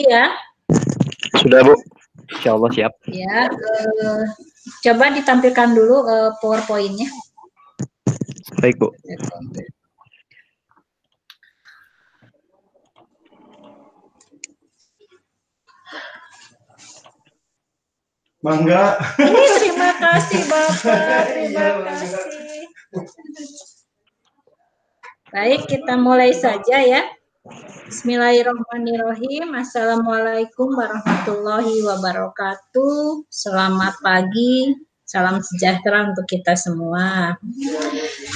Rifki ya. Sudah, Bu. Insya Allah siap. Ya, coba ditampilkan dulu PowerPoint-nya. Baik, Bu. Bangga. Terima kasih Bapak, terima kasih. Baik, kita mulai saja ya. Bismillahirrahmanirrahim. Assalamualaikum warahmatullahi wabarakatuh. Selamat pagi, salam sejahtera untuk kita semua.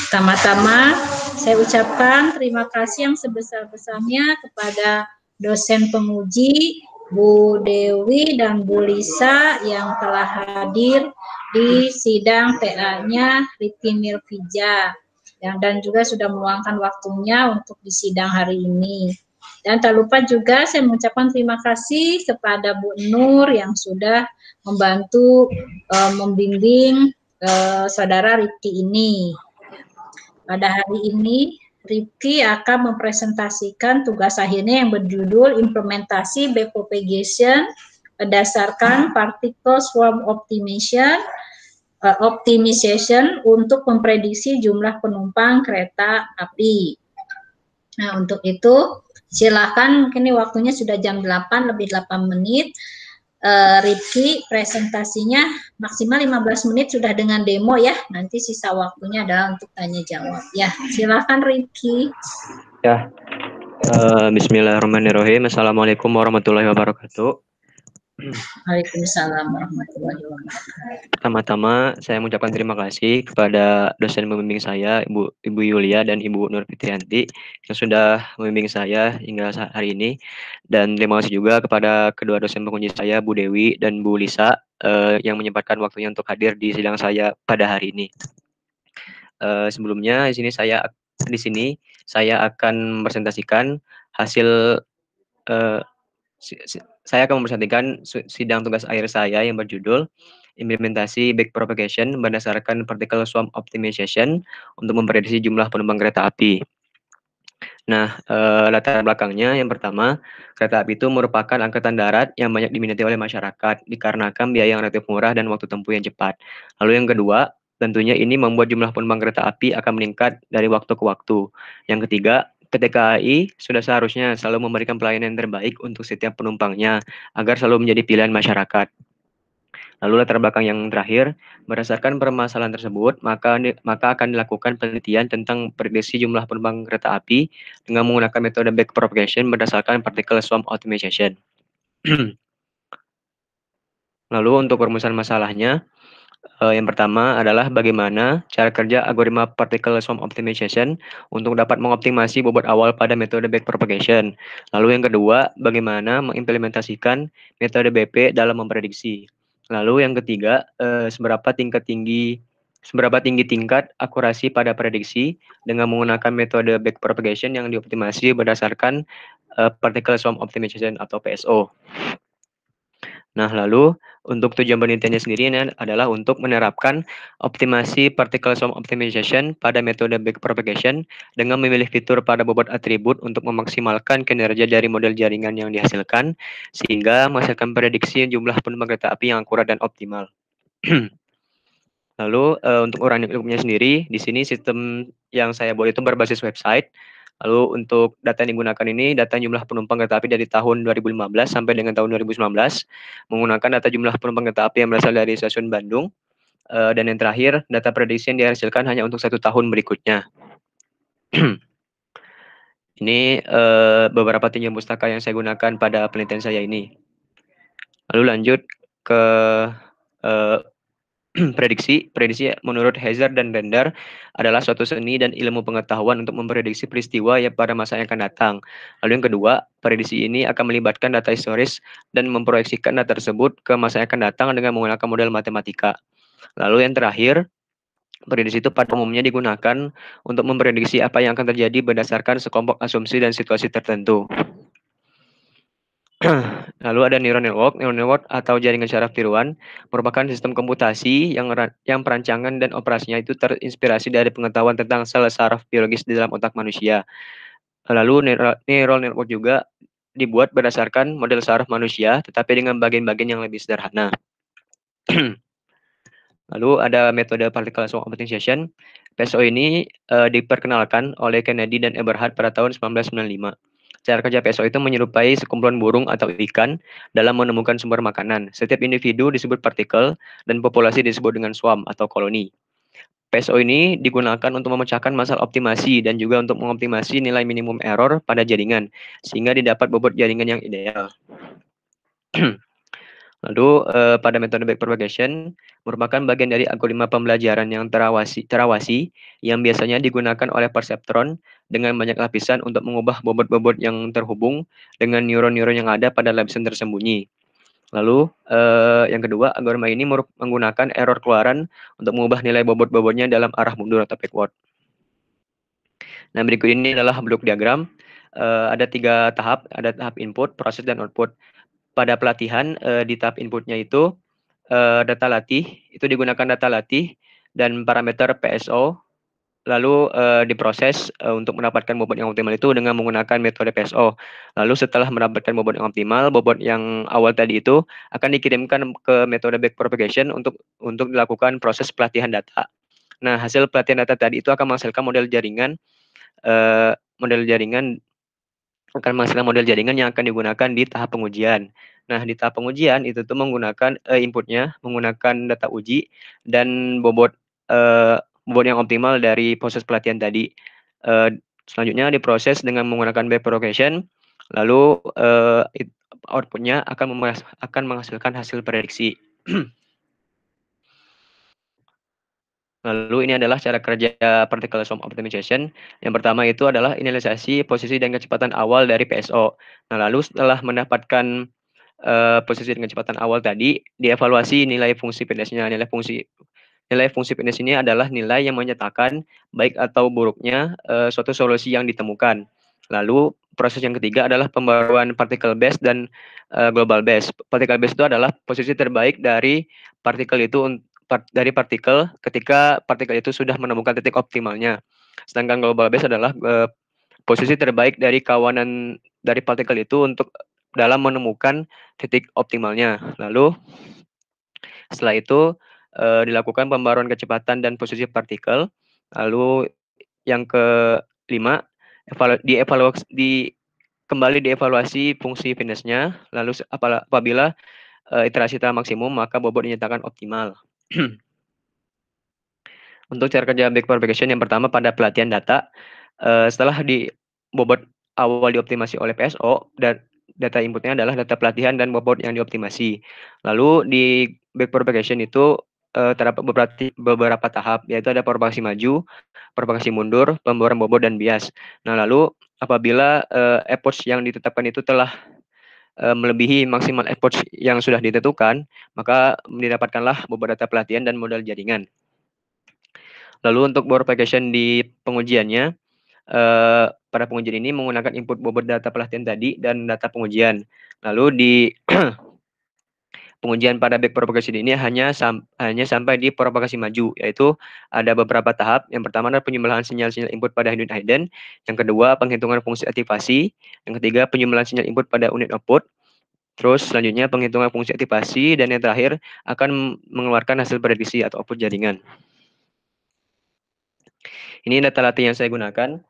Pertama-tama, saya ucapkan terima kasih yang sebesar-besarnya kepada dosen penguji, Bu Dewi dan Bu Lisa yang telah hadir di sidang TA-nya Rifki Mirfija dan juga sudah meluangkan waktunya untuk di sidang hari ini. Dan tak lupa juga saya mengucapkan terima kasih kepada Bu Nur yang sudah membantu membimbing saudara Rifki ini. Pada hari ini, Rifki akan mempresentasikan tugas akhirnya yang berjudul Implementasi Backpropagation berdasarkan Particle Swarm Optimization untuk memprediksi jumlah penumpang kereta api. Nah, untuk itu silakan, mungkin ini waktunya sudah jam 8 lebih 8 menit. Rifki presentasinya maksimal 15 menit sudah dengan demo ya. Nanti sisa waktunya adalah untuk tanya jawab. Ya, silakan Rifki. Ya. Bismillahirrahmanirrahim. Assalamualaikum warahmatullahi wabarakatuh. Waalaikumsalam warahmatullahi wabarakatuh. Pertama-tama saya mengucapkan terima kasih kepada dosen pembimbing saya, Ibu Yulia dan Ibu Nur Fitrianti yang sudah membimbing saya hingga hari ini. Dan terima kasih juga kepada kedua dosen pengunci saya, Bu Dewi dan Bu Lisa, yang menyempatkan waktunya untuk hadir di sidang saya pada hari ini. Sebelumnya di sini saya akan mempresentasikan hasil saya akan mempresentasikan sidang tugas akhir saya yang berjudul Implementasi Backpropagation berdasarkan Particle Swarm Optimization untuk memprediksi jumlah penumpang kereta api. Nah, latar belakangnya yang pertama, kereta api itu merupakan angkutan darat yang banyak diminati oleh masyarakat dikarenakan biaya yang relatif murah dan waktu tempuh yang cepat. Lalu yang kedua, tentunya ini membuat jumlah penumpang kereta api akan meningkat dari waktu ke waktu. Yang ketiga, PT KAI sudah seharusnya selalu memberikan pelayanan yang terbaik untuk setiap penumpangnya agar selalu menjadi pilihan masyarakat. Lalu latar belakang yang terakhir, berdasarkan permasalahan tersebut, maka akan dilakukan penelitian tentang prediksi jumlah penumpang kereta api dengan menggunakan metode backpropagation berdasarkan particle swarm optimization. Lalu untuk perumusan masalahnya, yang pertama adalah bagaimana cara kerja algoritma particle swarm optimization untuk dapat mengoptimasi bobot awal pada metode backpropagation. Lalu yang kedua, bagaimana mengimplementasikan metode BP dalam memprediksi. Lalu yang ketiga, seberapa tinggi tingkat akurasi pada prediksi dengan menggunakan metode backpropagation yang dioptimasi berdasarkan particle swarm optimization atau PSO. Nah, lalu untuk tujuan penelitiannya sendiri ini adalah untuk menerapkan optimasi particle swarm optimization pada metode backpropagation dengan memilih fitur pada bobot atribut untuk memaksimalkan kinerja dari model jaringan yang dihasilkan sehingga menghasilkan prediksi jumlah penumpang kereta api yang akurat dan optimal. Lalu untuk uraian lingkupnya sendiri, di sini sistem yang saya buat itu berbasis website. Lalu untuk data yang digunakan ini, data jumlah penumpang kereta api dari tahun 2015 sampai dengan tahun 2019, menggunakan data jumlah penumpang kereta api yang berasal dari stasiun Bandung. Dan yang terakhir, data prediksi yang dihasilkan hanya untuk 1 tahun berikutnya. Ini beberapa tinjauan pustaka yang saya gunakan pada penelitian saya ini. Lalu lanjut ke prediksi menurut Hazard dan Bender adalah suatu seni dan ilmu pengetahuan untuk memprediksi peristiwa yang pada masa yang akan datang. Lalu yang kedua, prediksi ini akan melibatkan data historis dan memproyeksikan data tersebut ke masa yang akan datang dengan menggunakan model matematika. Lalu yang terakhir, prediksi itu pada umumnya digunakan untuk memprediksi apa yang akan terjadi berdasarkan sekelompok asumsi dan situasi tertentu. Lalu ada neural network atau jaringan syaraf tiruan merupakan sistem komputasi yang perancangan dan operasinya itu terinspirasi dari pengetahuan tentang sel saraf biologis di dalam otak manusia. Lalu neural network juga dibuat berdasarkan model saraf manusia, tetapi dengan bagian-bagian yang lebih sederhana. Lalu ada metode particle swarm optimization. PSO ini diperkenalkan oleh Kennedy dan Eberhard pada tahun 1995. Cara kerja PSO itu menyerupai sekumpulan burung atau ikan dalam menemukan sumber makanan. Setiap individu disebut partikel dan populasi disebut dengan swarm atau koloni. PSO ini digunakan untuk memecahkan masalah optimasi dan juga untuk mengoptimasi nilai minimum error pada jaringan, sehingga didapat bobot jaringan yang ideal. Lalu pada metode backpropagation merupakan bagian dari algoritma pembelajaran yang terawasi yang biasanya digunakan oleh perseptron dengan banyak lapisan untuk mengubah bobot-bobot yang terhubung dengan neuron-neuron yang ada pada lapisan tersembunyi. Lalu yang kedua, algoritma ini menggunakan error keluaran untuk mengubah nilai bobot-bobotnya dalam arah mundur atau backward. Nah, berikut ini adalah blok diagram. Ada 3 tahap, ada tahap input, proses, dan output. Pada pelatihan di tahap inputnya itu data latih, itu digunakan data latih dan parameter PSO, lalu diproses untuk mendapatkan bobot yang optimal itu dengan menggunakan metode PSO. Lalu setelah mendapatkan bobot yang optimal, bobot yang awal tadi itu akan dikirimkan ke metode backpropagation untuk dilakukan proses pelatihan data. Nah, hasil pelatihan data tadi itu akan menghasilkan model jaringan yang akan digunakan di tahap pengujian. Nah, di tahap pengujian itu tuh menggunakan inputnya menggunakan data uji dan bobot yang optimal dari proses pelatihan tadi. Selanjutnya diproses dengan menggunakan backpropagation, lalu outputnya akan menghasilkan hasil prediksi. Lalu ini adalah cara kerja particle swarm optimization. Yang pertama itu adalah inisialisasi posisi dan kecepatan awal dari PSO. Nah, lalu setelah mendapatkan posisi dan kecepatan awal tadi, dievaluasi nilai fungsi fitness-nya. Nilai fungsi fitness ini adalah nilai yang menyatakan baik atau buruknya suatu solusi yang ditemukan. Lalu proses yang ketiga adalah pembaruan particle base dan global base. Particle base itu adalah posisi terbaik dari partikel ketika partikel itu sudah menemukan titik optimalnya. Sedangkan global base adalah posisi terbaik dari kawanan dari partikel itu untuk dalam menemukan titik optimalnya. Lalu setelah itu dilakukan pembaruan kecepatan dan posisi partikel. Lalu yang kelima, kembali dievaluasi fungsi fitness-nya. Lalu apabila iterasi telah maksimum, maka bobot dinyatakan optimal. Untuk cara kerja backpropagation yang pertama pada pelatihan data, setelah bobot awal dioptimasi oleh PSO, dan data inputnya adalah data pelatihan dan bobot yang dioptimasi. Lalu di backpropagation itu terdapat beberapa tahap, yaitu ada propagasi maju, propagasi mundur, pembaruan bobot, dan bias. Nah, lalu apabila approach yang ditetapkan itu telah melebihi maksimal approach yang sudah ditentukan, maka didapatkanlah bobot data pelatihan dan modal jaringan. Lalu untuk backpropagation di pengujiannya, pada pengujian ini menggunakan input bobot data pelatihan tadi dan data pengujian. Lalu di pengujian pada backpropagation ini hanya sampai di propagasi maju, yaitu ada beberapa tahap. Yang pertama adalah penyembelihan sinyal-sinyal input pada unit hidden. Yang kedua, penghitungan fungsi aktivasi. Yang ketiga, penyembelihan sinyal input pada unit output. Terus selanjutnya penghitungan fungsi aktivasi, dan yang terakhir akan mengeluarkan hasil prediksi atau output jaringan. Ini data latih yang saya gunakan.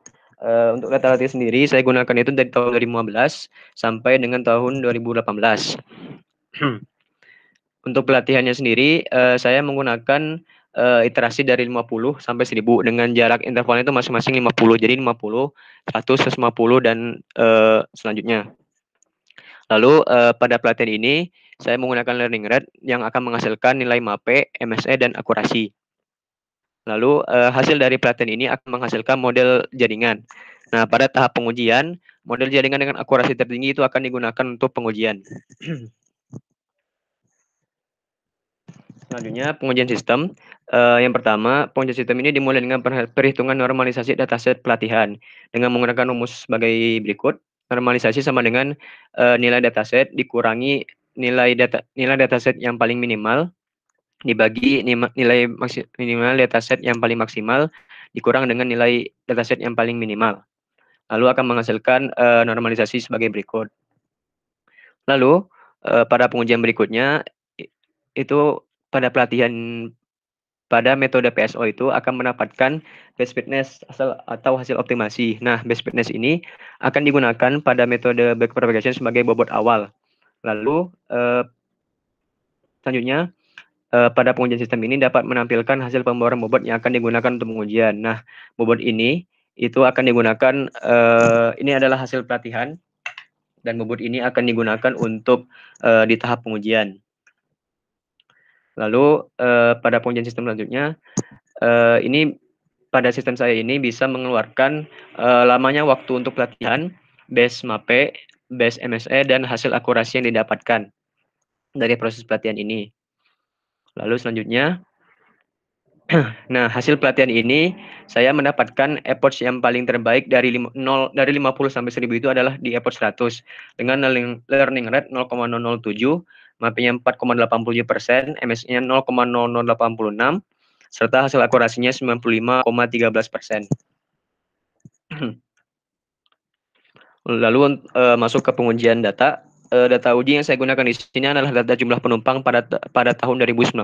Untuk data latih sendiri saya gunakan itu dari tahun 2015 sampai dengan tahun 2018. Untuk pelatihannya sendiri saya menggunakan iterasi dari 50 sampai 1000 dengan jarak intervalnya itu masing-masing 50. Jadi 50, 100, 150 dan selanjutnya. Lalu pada pelatihan ini saya menggunakan learning rate yang akan menghasilkan nilai MAPE, MSE, dan akurasi. Lalu hasil dari pelatihan ini akan menghasilkan model jaringan. Nah, pada tahap pengujian, model jaringan dengan akurasi tertinggi itu akan digunakan untuk pengujian. Selanjutnya, pengujian sistem. Yang pertama, pengujian sistem ini dimulai dengan perhitungan normalisasi dataset pelatihan dengan menggunakan rumus sebagai berikut. Normalisasi sama dengan nilai dataset dikurangi nilai dataset yang paling minimal dibagi nilai minimal dataset yang paling maksimal dikurang dengan nilai dataset yang paling minimal. Lalu akan menghasilkan normalisasi sebagai berikut. Lalu pada pengujian berikutnya itu pada pelatihan pada metode PSO itu akan mendapatkan best fitness atau hasil optimasi. Nah, best fitness ini akan digunakan pada metode backpropagation sebagai bobot awal. Lalu selanjutnya pada pengujian sistem ini dapat menampilkan hasil pemboran bobot yang akan digunakan untuk pengujian. Nah, bobot ini itu akan digunakan ini adalah hasil pelatihan dan bobot ini akan digunakan untuk di tahap pengujian. Lalu pada pengujian sistem selanjutnya ini pada sistem saya ini bisa mengeluarkan lamanya waktu untuk pelatihan, base MAPE, base MSE, dan hasil akurasi yang didapatkan dari proses pelatihan ini. Lalu selanjutnya, nah hasil pelatihan ini saya mendapatkan approach yang paling terbaik dari 50 sampai 1000 itu adalah di approach 100 dengan learning rate 0,007, MAPE-nya 4,87%, MS-nya 0,0086, serta hasil akurasinya 95,13%. Lalu masuk ke pengujian data. Data uji yang saya gunakan di sini adalah data jumlah penumpang pada tahun 2019.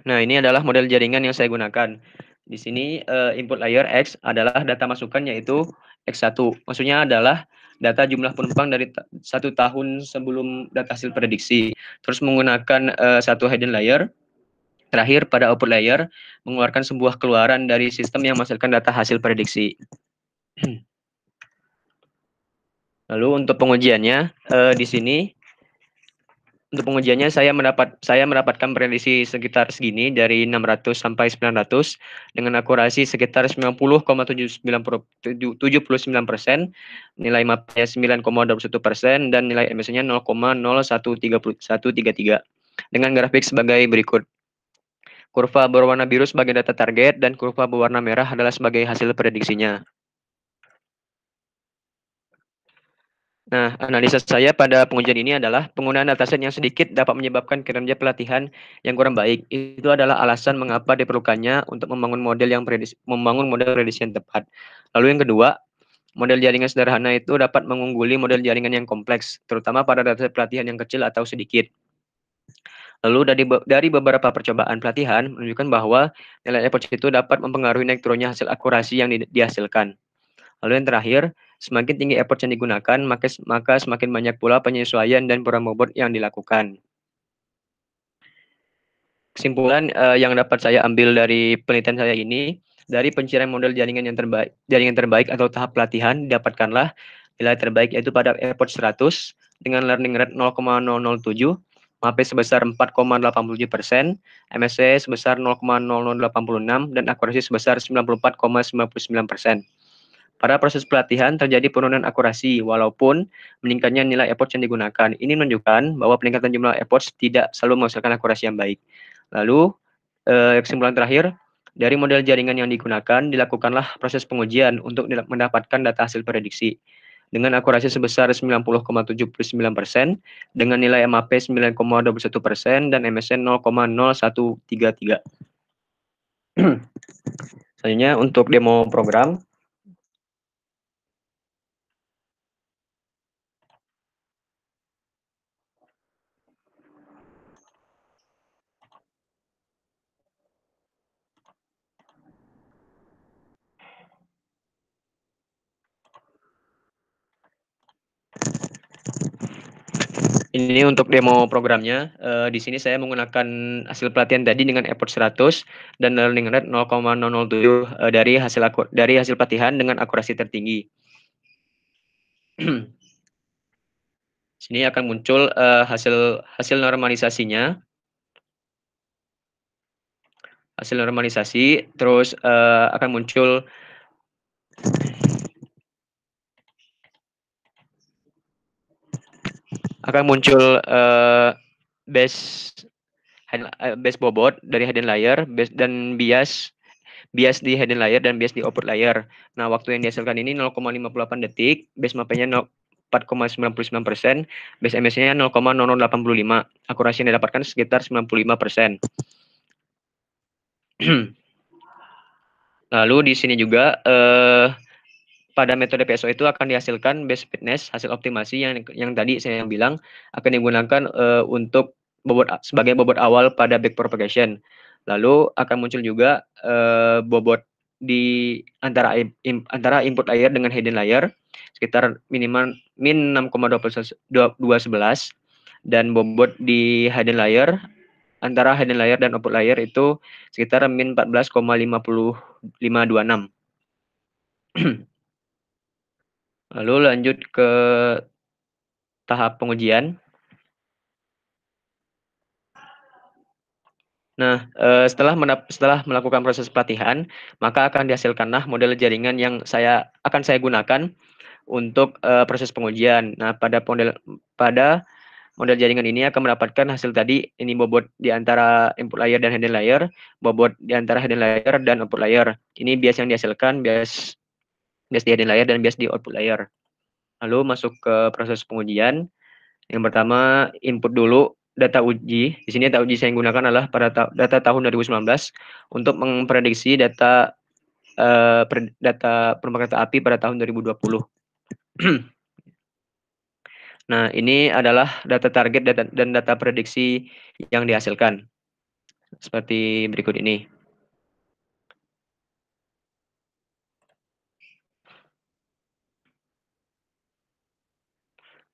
Nah, ini adalah model jaringan yang saya gunakan. Di sini input layer X adalah data masukan yaitu X1. Maksudnya adalah data jumlah penumpang dari 1 tahun sebelum data hasil prediksi. Terus menggunakan satu hidden layer. Terakhir pada output layer mengeluarkan sebuah keluaran dari sistem yang menghasilkan data hasil prediksi. Lalu untuk pengujiannya di sini untuk pengujiannya saya mendapatkan prediksi sekitar segini dari 600 sampai 900 dengan akurasi sekitar 90,79%, nilai MAPE 9,21% dan nilai MS-nya 0,0133 dengan grafik sebagai berikut. Kurva berwarna biru sebagai data target dan kurva berwarna merah adalah sebagai hasil prediksinya. Nah, analisa saya pada pengujian ini adalah penggunaan dataset yang sedikit dapat menyebabkan kinerja pelatihan yang kurang baik. Itu adalah alasan mengapa diperlukannya untuk membangun model prediksi yang tepat. Lalu yang kedua, model jaringan sederhana itu dapat mengungguli model jaringan yang kompleks, terutama pada dataset pelatihan yang kecil atau sedikit. Lalu dari beberapa percobaan pelatihan menunjukkan bahwa nilai approach itu dapat mempengaruhi naik turunnya hasil akurasi yang dihasilkan. Lalu yang terakhir, semakin tinggi effort yang digunakan, maka semakin banyak pula penyesuaian dan perubahan bobot yang dilakukan. Kesimpulan yang dapat saya ambil dari penelitian saya ini, dari pencarian model jaringan terbaik atau tahap pelatihan, didapatkanlah nilai terbaik yaitu pada effort 100 dengan learning rate 0,007, MAPE sebesar 4,87%, MSE sebesar 0,0086, dan akurasi sebesar 94,99%. Pada proses pelatihan terjadi penurunan akurasi walaupun meningkatnya nilai effort yang digunakan. Ini menunjukkan bahwa peningkatan jumlah effort tidak selalu menghasilkan akurasi yang baik. Lalu kesimpulan terakhir, dari model jaringan yang digunakan dilakukanlah proses pengujian untuk mendapatkan data hasil prediksi dengan akurasi sebesar 90,79% dengan nilai MAPE 9,21% dan MSN 0,0133. Selanjutnya untuk demo program. Ini untuk demo programnya. Di sini saya menggunakan hasil pelatihan tadi dengan effort 100 dan learning rate 0,007 dari hasil pelatihan dengan akurasi tertinggi. Sini akan muncul hasil normalisasinya. Hasil normalisasi, terus akan muncul base bobot dari hidden layer dan bias di hidden layer dan bias di output layer. Nah, waktu yang dihasilkan ini 0,58 detik, base MAPE-nya 4,99%, base MS-nya 0,0085. Akurasi yang didapatkan sekitar 95%. Lalu di sini juga pada metode PSO itu akan dihasilkan base fitness, hasil optimasi yang tadi saya bilang akan digunakan untuk sebagai bobot awal pada back propagation. Lalu akan muncul juga bobot di antara input layer dengan hidden layer sekitar minimal min 6,211 dan bobot di hidden layer antara hidden layer dan output layer itu sekitar min 14,5526. Lalu lanjut ke tahap pengujian. Nah, setelah melakukan proses pelatihan, maka akan dihasilkanlah model jaringan yang akan saya gunakan untuk proses pengujian. Nah, pada model jaringan ini akan mendapatkan hasil tadi, ini bobot di antara input layer dan hidden layer, bobot di antara hidden layer dan output layer. Ini bias yang dihasilkan, bias di hidden layer dan bias di output layer. Lalu masuk ke proses pengujian. Yang pertama, input dulu data uji. Di sini data uji saya gunakan adalah pada data tahun 2019 untuk memprediksi data penumpang kereta api pada tahun 2020. Nah, ini adalah data target dan data prediksi yang dihasilkan. Seperti berikut ini.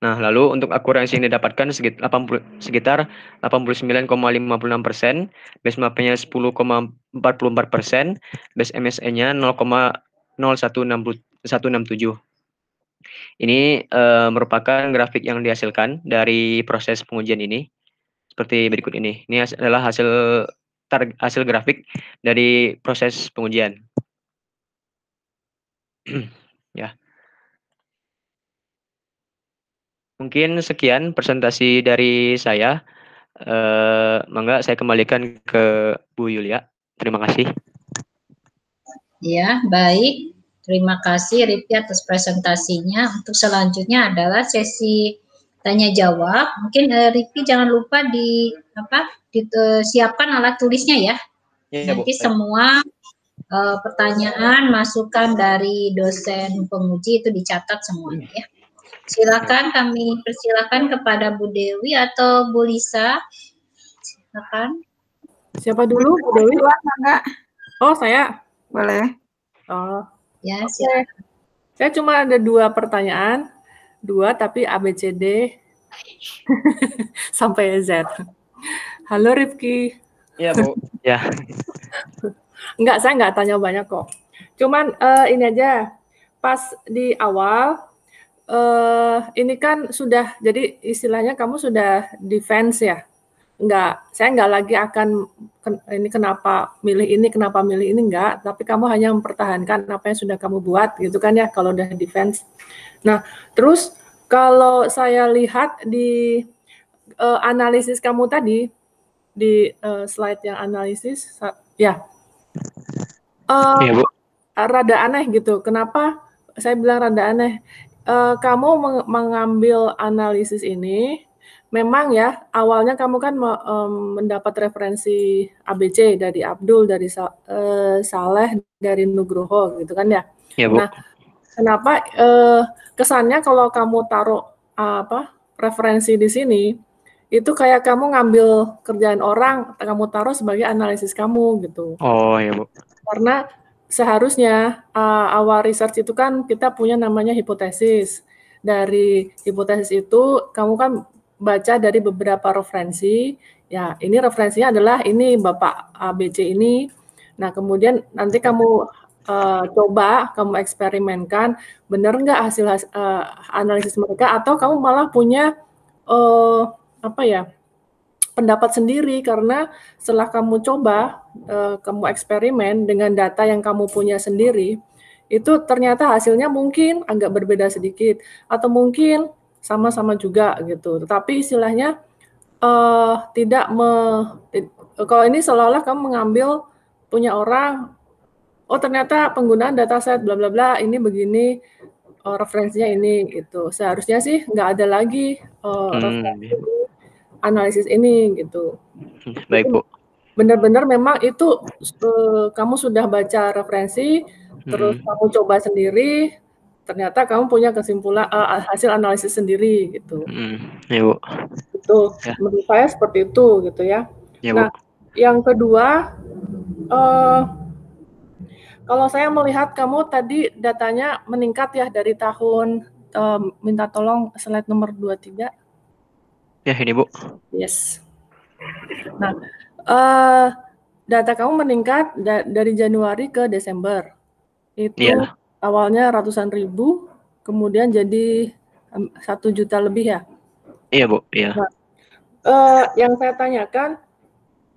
Nah, lalu untuk akurasi yang didapatkan sekitar 89,56%, base mapnya 10,44%, base MSE-nya 0,0167. Ini merupakan grafik yang dihasilkan dari proses pengujian ini. Seperti berikut ini. Ini adalah hasil grafik dari proses pengujian. Ya. Mungkin sekian presentasi dari saya. Mangga saya kembalikan ke Bu Yulia. Terima kasih. Ya, baik. Terima kasih Rifki atas presentasinya. Untuk selanjutnya adalah sesi tanya jawab. Mungkin Rifki jangan lupa disiapkan alat tulisnya ya. Ya, nanti Bu. Semua pertanyaan, masukan dari dosen penguji itu dicatat semuanya ya. Silakan, kami persilakan kepada Bu Dewi atau Bu Lisa. Silakan. Siapa dulu, Bu Dewi? Enggak. Oh, saya. Boleh. Oh. Ya, silakan. Saya cuma ada 2 pertanyaan. 2 tapi ABCD sampai Z. Halo Rifki. Iya, Bu. Ya. Enggak, saya enggak tanya banyak kok. Cuman ini aja. Pas di awal ini kan sudah, jadi istilahnya kamu sudah defense ya. Saya enggak lagi akan ini kenapa milih ini, enggak, tapi kamu hanya mempertahankan apa yang sudah kamu buat gitu kan ya kalau udah defense. Nah, terus kalau saya lihat di analisis kamu tadi di slide yang analisis ya. Iya, Bu. Rada aneh gitu. Kenapa saya bilang rada aneh? Kamu mengambil analisis ini, memang ya awalnya kamu kan mendapat referensi ABC dari Abdul, dari Saleh, dari Nugroho gitu kan ya. Iya, Bu. Nah, kenapa kesannya kalau kamu taruh referensi di sini itu kayak kamu ngambil kerjaan orang, kamu taruh sebagai analisis kamu gitu. Oh, iya, Bu. Karena seharusnya awal research itu kan kita punya namanya hipotesis. Dari hipotesis itu kamu kan baca dari beberapa referensi. Ya, ini referensinya adalah ini Bapak ABC ini. Nah, kemudian nanti kamu coba, kamu eksperimenkan, benar nggak hasil analisis mereka, atau kamu malah punya pendapat sendiri, karena setelah kamu coba, kamu eksperimen dengan data yang kamu punya sendiri, itu ternyata hasilnya mungkin agak berbeda sedikit, atau mungkin sama-sama juga gitu. Tetapi istilahnya kalau ini seolah-olah kamu mengambil punya orang, oh ternyata penggunaan dataset bla bla bla ini begini, referensinya ini gitu. Seharusnya sih nggak ada lagi referensi analisis ini gitu. Baik, Bu. Benar-benar memang itu kamu sudah baca referensi, terus kamu coba sendiri, ternyata kamu punya kesimpulan hasil analisis sendiri gitu. Ya Bu. Itu Ya. menurut saya seperti itu gitu ya. Ya Nah, Bu. yang kedua, kalau saya melihat kamu tadi datanya meningkat ya dari tahun, minta tolong slide nomor 23. Ya ini Bu. Yes. Nah, data kamu meningkat dari Januari ke Desember. Itu Iya. awalnya ratusan ribu, kemudian jadi 1 juta lebih ya. Iya Bu. Iya. Nah, yang saya tanyakan,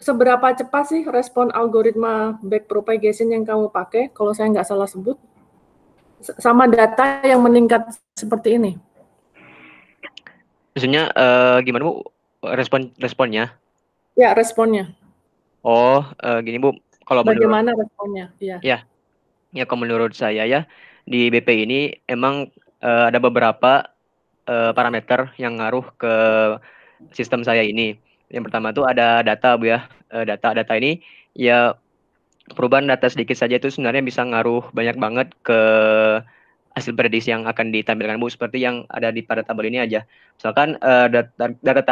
seberapa cepat sih respon algoritma backpropagation yang kamu pakai, kalau saya nggak salah sebut, sama data yang meningkat seperti ini? Maksudnya gimana Bu responnya? Ya, responnya. Oh, gini Bu, kalau Bagaimana responnya? Iya. ya kalau menurut saya ya di BP ini emang ada beberapa parameter yang ngaruh ke sistem saya ini. Yang pertama tuh ada data Bu ya. Data ini ya perubahan data sedikit saja itu sebenarnya bisa ngaruh banyak banget ke hasil prediksi yang akan ditampilkan Bu, seperti yang ada di pada tabel ini aja. Misalkan data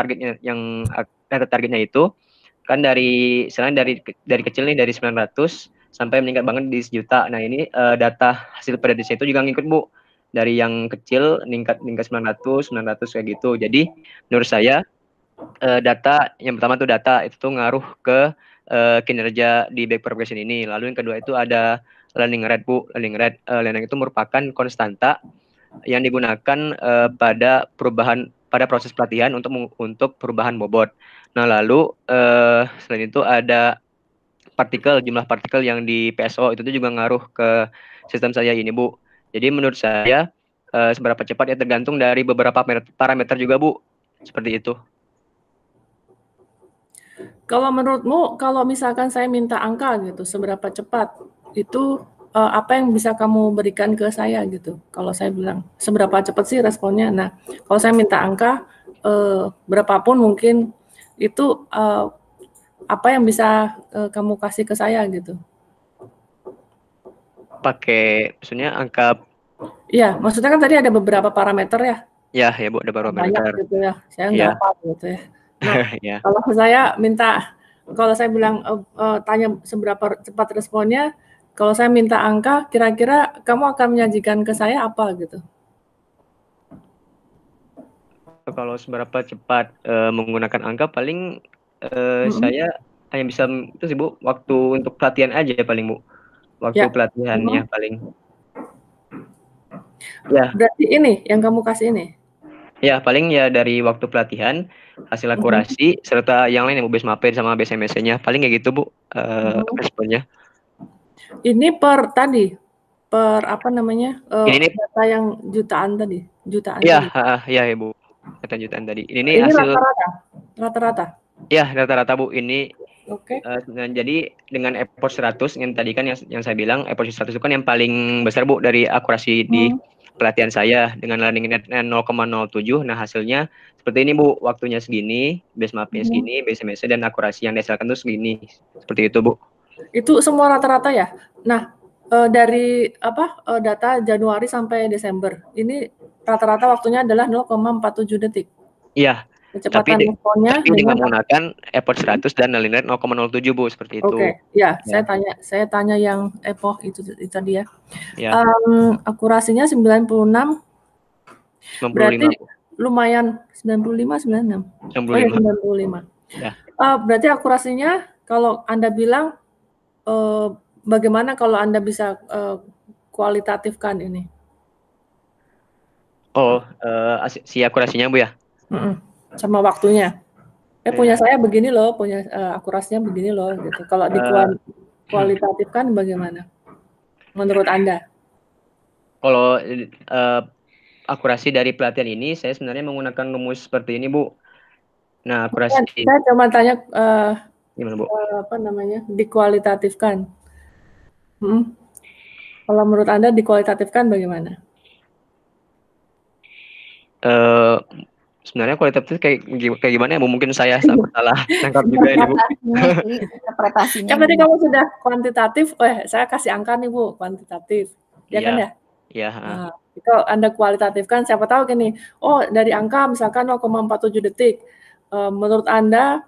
targetnya itu kan selain dari kecil nih, dari 900 sampai meningkat banget di 1 juta. Nah ini data hasil prediksi itu juga ngikut Bu, dari yang kecil meningkat 900 kayak gitu. Jadi menurut saya data yang pertama tuh data itu tuh ngaruh ke kinerja di backpropagation ini. Lalu yang kedua itu ada learning rate Bu. Learning itu merupakan konstanta yang digunakan pada proses pelatihan untuk perubahan bobot. Nah lalu selain itu ada jumlah partikel yang di PSO itu tuh juga ngaruh ke sistem saya ini Bu. Jadi menurut saya seberapa cepat ya tergantung dari beberapa parameter juga Bu. Seperti itu. Kalau menurutmu, kalau misalkan saya minta angka gitu, seberapa cepat, itu apa yang bisa kamu berikan ke saya gitu? Kalau saya bilang, seberapa cepat sih responnya? Nah, kalau saya minta angka, berapapun mungkin, itu apa yang bisa kamu kasih ke saya gitu? Pakai, maksudnya angka? Iya, maksudnya kan tadi ada beberapa parameter ya? Ya Bu, ada beberapa parameter. Banyak gitu ya, saya nggak paham gitu ya. Nah, ya. kalau saya bilang tanya seberapa cepat responnya, kalau saya minta angka, kira-kira kamu akan menyajikan ke saya apa gitu? Kalau seberapa cepat menggunakan angka, paling saya hanya bisa itu sih Bu, waktu untuk pelatihan aja paling Bu. Waktu pelatihannya paling. Ya. Berarti ini yang kamu kasih ini? Ya, paling ya dari waktu pelatihan, hasil akurasi, serta yang lain yang Bu, BSMAP sama BSMSC-nya. Paling kayak gitu Bu responnya. Ini per apa namanya, data yang jutaan tadi? Iya, ya Bu, data jutaan tadi. Ini hasil rata-rata? Ya, rata-rata Bu. Ini Oke. Jadi dengan effort 100 yang tadi kan yang saya bilang, effort 100 itu kan yang paling besar Bu dari akurasi di pelatihan saya, dengan learning rate 0,07. Nah hasilnya seperti ini Bu, waktunya segini, BSMAP-nya segini, BSMSC dan akurasi yang dihasilkan itu segini. Seperti itu Bu. Itu semua rata-rata ya? Nah, dari data Januari sampai Desember, ini rata-rata waktunya adalah 0,47 detik. Iya. Kecepatan responnya dengan menggunakan effort 100 dan learning rate 0,07 Bu, seperti itu. Oke, ya. Saya tanya yang EPO itu tadi ya. Akurasinya 96. 95. Berarti lumayan 95, 96. 95. Oh ya, 95. Ya. Berarti akurasinya kalau Anda bilang bagaimana kalau Anda bisa kualitatifkan ini? Oh, si akurasinya Bu ya? Sama waktunya. Punya saya begini loh, punya akurasinya begini loh gitu. Kalau dikualitatifkan bagaimana menurut Anda? Kalau akurasi dari pelatihan ini, saya sebenarnya menggunakan rumus seperti ini Bu. Nah, akurasi saya cuma tanya gimana Bu? Apa namanya, dikualitatifkan. Kalau menurut Anda dikualitatifkan bagaimana? Sebenarnya kualitatif kayak gimana ya Bu? Mungkin saya salah tangkap juga ini Bu. Interpretasinya. Kan tadi kamu sudah kuantitatif, saya kasih angka nih Bu, kuantitatif. Ya kan ya? Iya. Kalau Anda kualitatifkan, siapa tahu gini, oh dari angka misalkan 0,47 detik, menurut Anda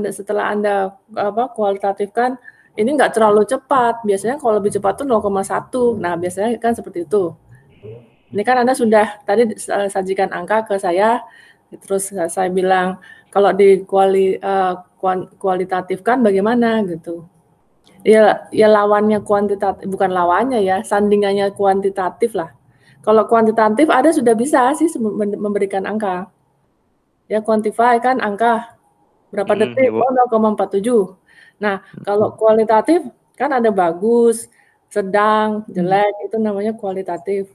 setelah Anda kualitatifkan, ini nggak terlalu cepat. Biasanya kalau lebih cepat tuh 0,1. Nah, biasanya kan seperti itu. Ini kan Anda sudah tadi sajikan angka ke saya, terus saya bilang kalau kualitatifkan bagaimana gitu. Ya lawannya kuantitatif, bukan lawannya ya, sandingannya kuantitatif lah. Kalau kuantitatif ada sudah bisa sih memberikan angka. Ya quantify kan angka berapa detik, Bu. 0,47. Nah, kalau kualitatif kan ada bagus, sedang, jelek, itu namanya kualitatif.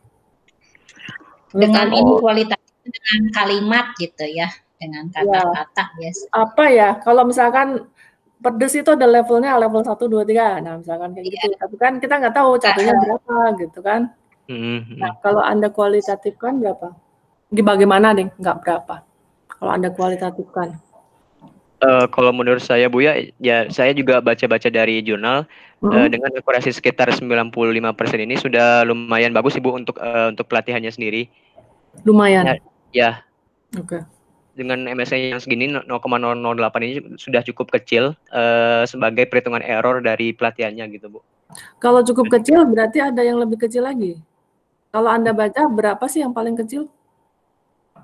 Dengan ini kualitatif dengan kalimat gitu ya, dengan kata-kata biasa. Apa ya, kalau misalkan pedes itu ada levelnya, level 1, 2, 3. Nah, misalkan kayak gitu. Tapi kan kita nggak tahu jatuhnya berapa gitu kan. Nah, kalau Anda kualitatifkan berapa? Bagaimana nih? Nggak berapa. Kalau Anda kualitatifkan. Kalau menurut saya Bu ya saya juga baca-baca dari jurnal dengan akurasi sekitar 95% ini sudah lumayan bagus Ibu untuk pelatihannya sendiri. Lumayan. Ya. Oke. Dengan MSI yang segini 0,008 ini sudah cukup kecil sebagai perhitungan error dari pelatihannya gitu Bu. Kalau cukup kecil berarti ada yang lebih kecil lagi. Kalau Anda baca berapa sih yang paling kecil?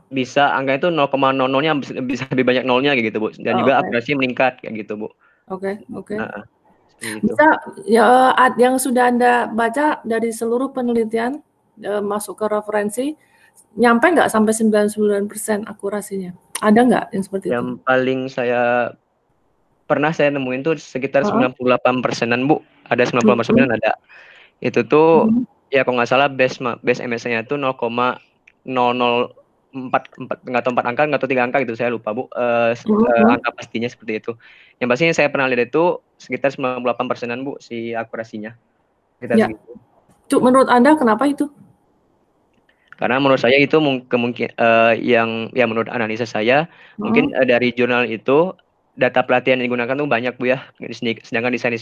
Bisa angka itu 0,00-nya bisa lebih banyak nolnya kayak gitu Bu. Dan juga akurasi meningkat kayak gitu Bu. Oke. Nah, bisa ya yang sudah Anda baca dari seluruh penelitian masuk ke referensi nyampe nggak sampai 99% akurasinya? Ada nggak yang seperti itu? Yang paling pernah saya nemuin tuh sekitar 98%-an Bu. Ada 98% ada. Itu tuh ya kalau nggak salah base MSI-nya itu 0,004 nggak tahu 4 angka nggak tahu 3 angka gitu saya lupa Bu. Angka pastinya seperti itu. Yang pastinya saya pernah lihat itu sekitar 98%-an Bu si akurasinya. Ya. Itu menurut Anda kenapa itu? Karena menurut saya itu kemungkinan yang menurut analisa saya mungkin dari jurnal itu data pelatihan yang digunakan tuh banyak Bu ya. Sedangkan saya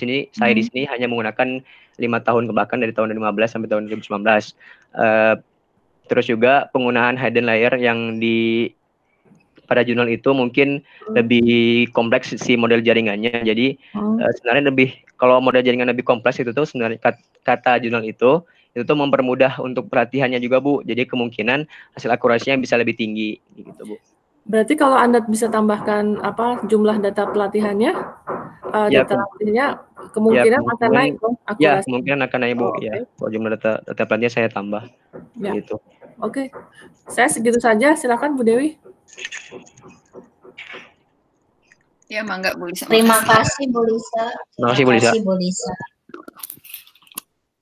di sini hanya menggunakan 5 tahun bahkan dari tahun 2015 sampai tahun 2019. Terus juga penggunaan hidden layer yang pada jurnal itu mungkin lebih kompleks si model jaringannya. Jadi sebenarnya kalau model jaringan lebih kompleks itu tuh sebenarnya kata jurnal itu tuh mempermudah untuk pelatihannya juga Bu. Jadi kemungkinan hasil akurasinya bisa lebih tinggi gitu Bu. Berarti kalau Anda bisa tambahkan jumlah data pelatihannya, data pelatihannya kemungkinan akan naik dong akurasi. Ya, kemungkinan akan naik Bu. Ya, kalau jumlah data pelatihannya saya tambah. Ya. Gitu. Oke. Saya segitu saja. Silakan Bu Dewi. Ya, mangga Bu Lisa. Terima kasih Bu Lisa. Terima kasih Bu Lisa.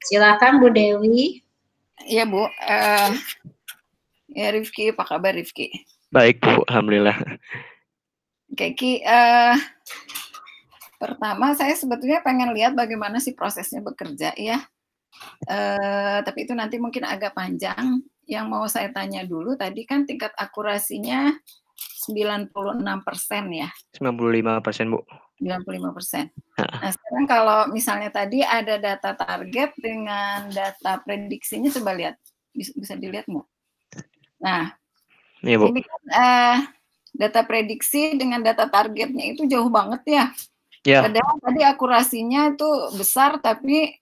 Silakan Bu Dewi. Iya Bu. Ya Rifki, apa kabar Rifki? Baik Bu, alhamdulillah. Oke, Ki, pertama saya sebetulnya pengen lihat bagaimana sih prosesnya bekerja ya. Tapi itu nanti mungkin agak panjang. Yang mau saya tanya dulu tadi kan tingkat akurasinya 96% ya. 95% Bu. 95%. Nah, sekarang kalau misalnya tadi ada data target dengan data prediksinya, coba lihat. Bisa dilihat nggak? Nah, iya, Bu. ini kan data prediksi dengan data targetnya itu jauh banget ya. Padahal tadi akurasinya itu besar, tapi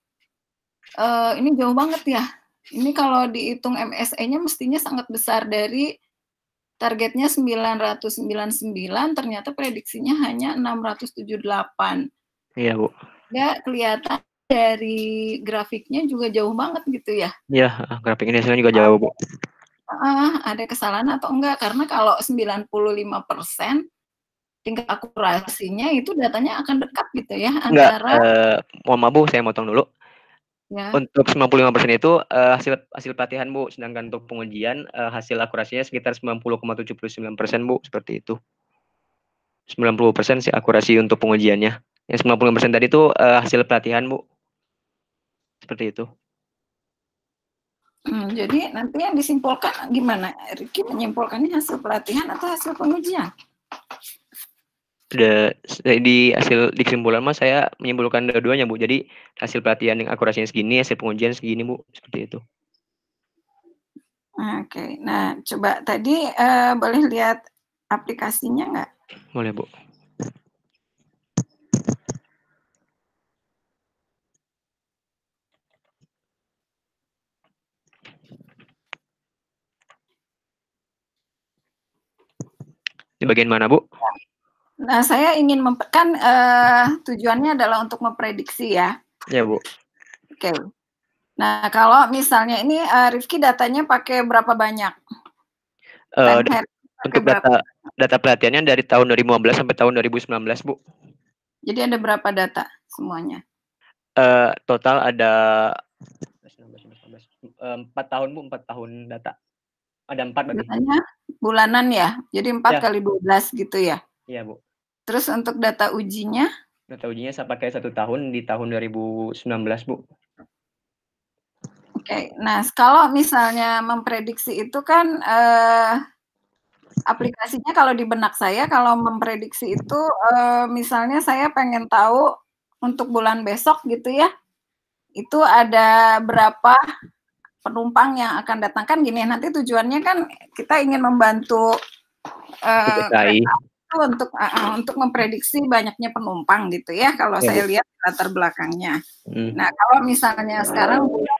ini jauh banget ya. Ini kalau dihitung MSE-nya mestinya sangat besar. Dari targetnya 999, ternyata prediksinya hanya 678. Iya, Bu. Ya, kelihatan dari grafiknya juga jauh banget gitu ya. Iya, grafiknya hasilnya juga jauh, Bu. Ada kesalahan atau enggak? Karena kalau 95% tingkat akurasinya itu datanya akan dekat gitu ya. Antara mohon maaf Bu, saya motong dulu. Ya. Untuk 95% itu hasil pelatihan Bu, sedangkan untuk pengujian hasil akurasinya sekitar 90,79% Bu, seperti itu. 90% sih akurasi untuk pengujiannya. Yang 90% tadi itu hasil pelatihan Bu. Seperti itu. Jadi nanti yang disimpulkan gimana? Riki menyimpulkannya hasil pelatihan atau hasil pengujian? Di kesimpulan mas saya menyimpulkan dua-duanya Bu. Jadi hasil pelatihan yang akurasinya segini, hasil pengujian segini Bu, seperti itu. Oke, nah coba tadi boleh lihat aplikasinya nggak? Boleh, Bu. Di bagian mana, Bu? Nah, saya ingin kan tujuannya adalah untuk memprediksi ya. Ya, Bu. Oke. Nah, kalau misalnya ini Rifki datanya pakai berapa banyak? Untuk data pelatihannya dari tahun 2015 sampai tahun 2019, Bu. Jadi ada berapa data semuanya? Total ada 4 tahun, Bu, 4 tahun data. Ada 4 berarti. Datanya bulanan ya? Jadi 4 Ya. kali 12 gitu ya? Iya, Bu. Terus untuk data ujinya? Data ujinya saya pakai 1 tahun di tahun 2019, Bu. Oke, nah kalau misalnya memprediksi itu kan aplikasinya kalau di benak saya, kalau memprediksi itu misalnya saya pengen tahu untuk bulan besok gitu ya, itu ada berapa penumpang yang akan datang. Kan gini, nanti tujuannya kan kita ingin membantu kereta itu untuk memprediksi banyaknya penumpang gitu ya, kalau saya lihat latar belakangnya. Nah, kalau misalnya sekarang bulan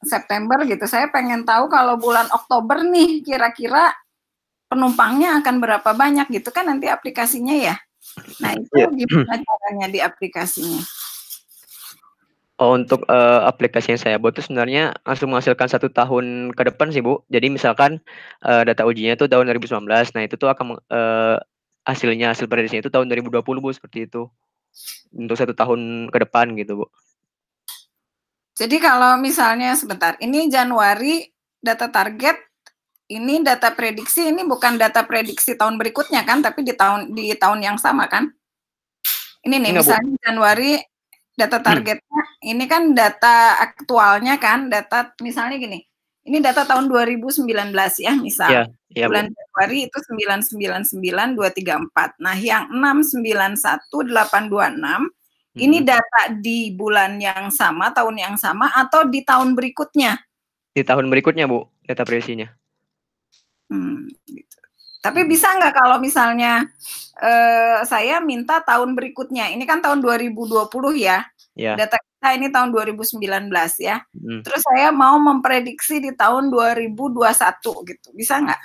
September gitu, saya pengen tahu kalau bulan Oktober nih kira-kira penumpangnya akan berapa banyak gitu kan nanti aplikasinya ya. Nah, itu gimana caranya di aplikasinya? Oh, untuk aplikasi yang saya buat itu sebenarnya langsung menghasilkan 1 tahun ke depan sih, Bu. Jadi misalkan data ujinya itu tahun 2019, nah itu tuh akan hasil prediksinya itu tahun 2020, Bu, seperti itu. Untuk 1 tahun ke depan gitu, Bu. Jadi kalau misalnya sebentar, ini Januari data target, ini data prediksi, ini bukan data prediksi tahun berikutnya kan, tapi di tahun yang sama kan? Ini nih, misalnya Januari data targetnya, ini kan data aktualnya kan, data misalnya gini, ini data tahun 2019 ya, misal. Bulan Januari itu 999.234. Nah, yang 691.826 ini data di bulan yang sama, tahun yang sama, atau di tahun berikutnya? Di tahun berikutnya, Bu, data prediksinya. Gitu. Tapi bisa nggak kalau misalnya saya minta tahun berikutnya, ini kan tahun 2020 ya, data kita ini tahun 2019 ya, terus saya mau memprediksi di tahun 2021 gitu, bisa nggak?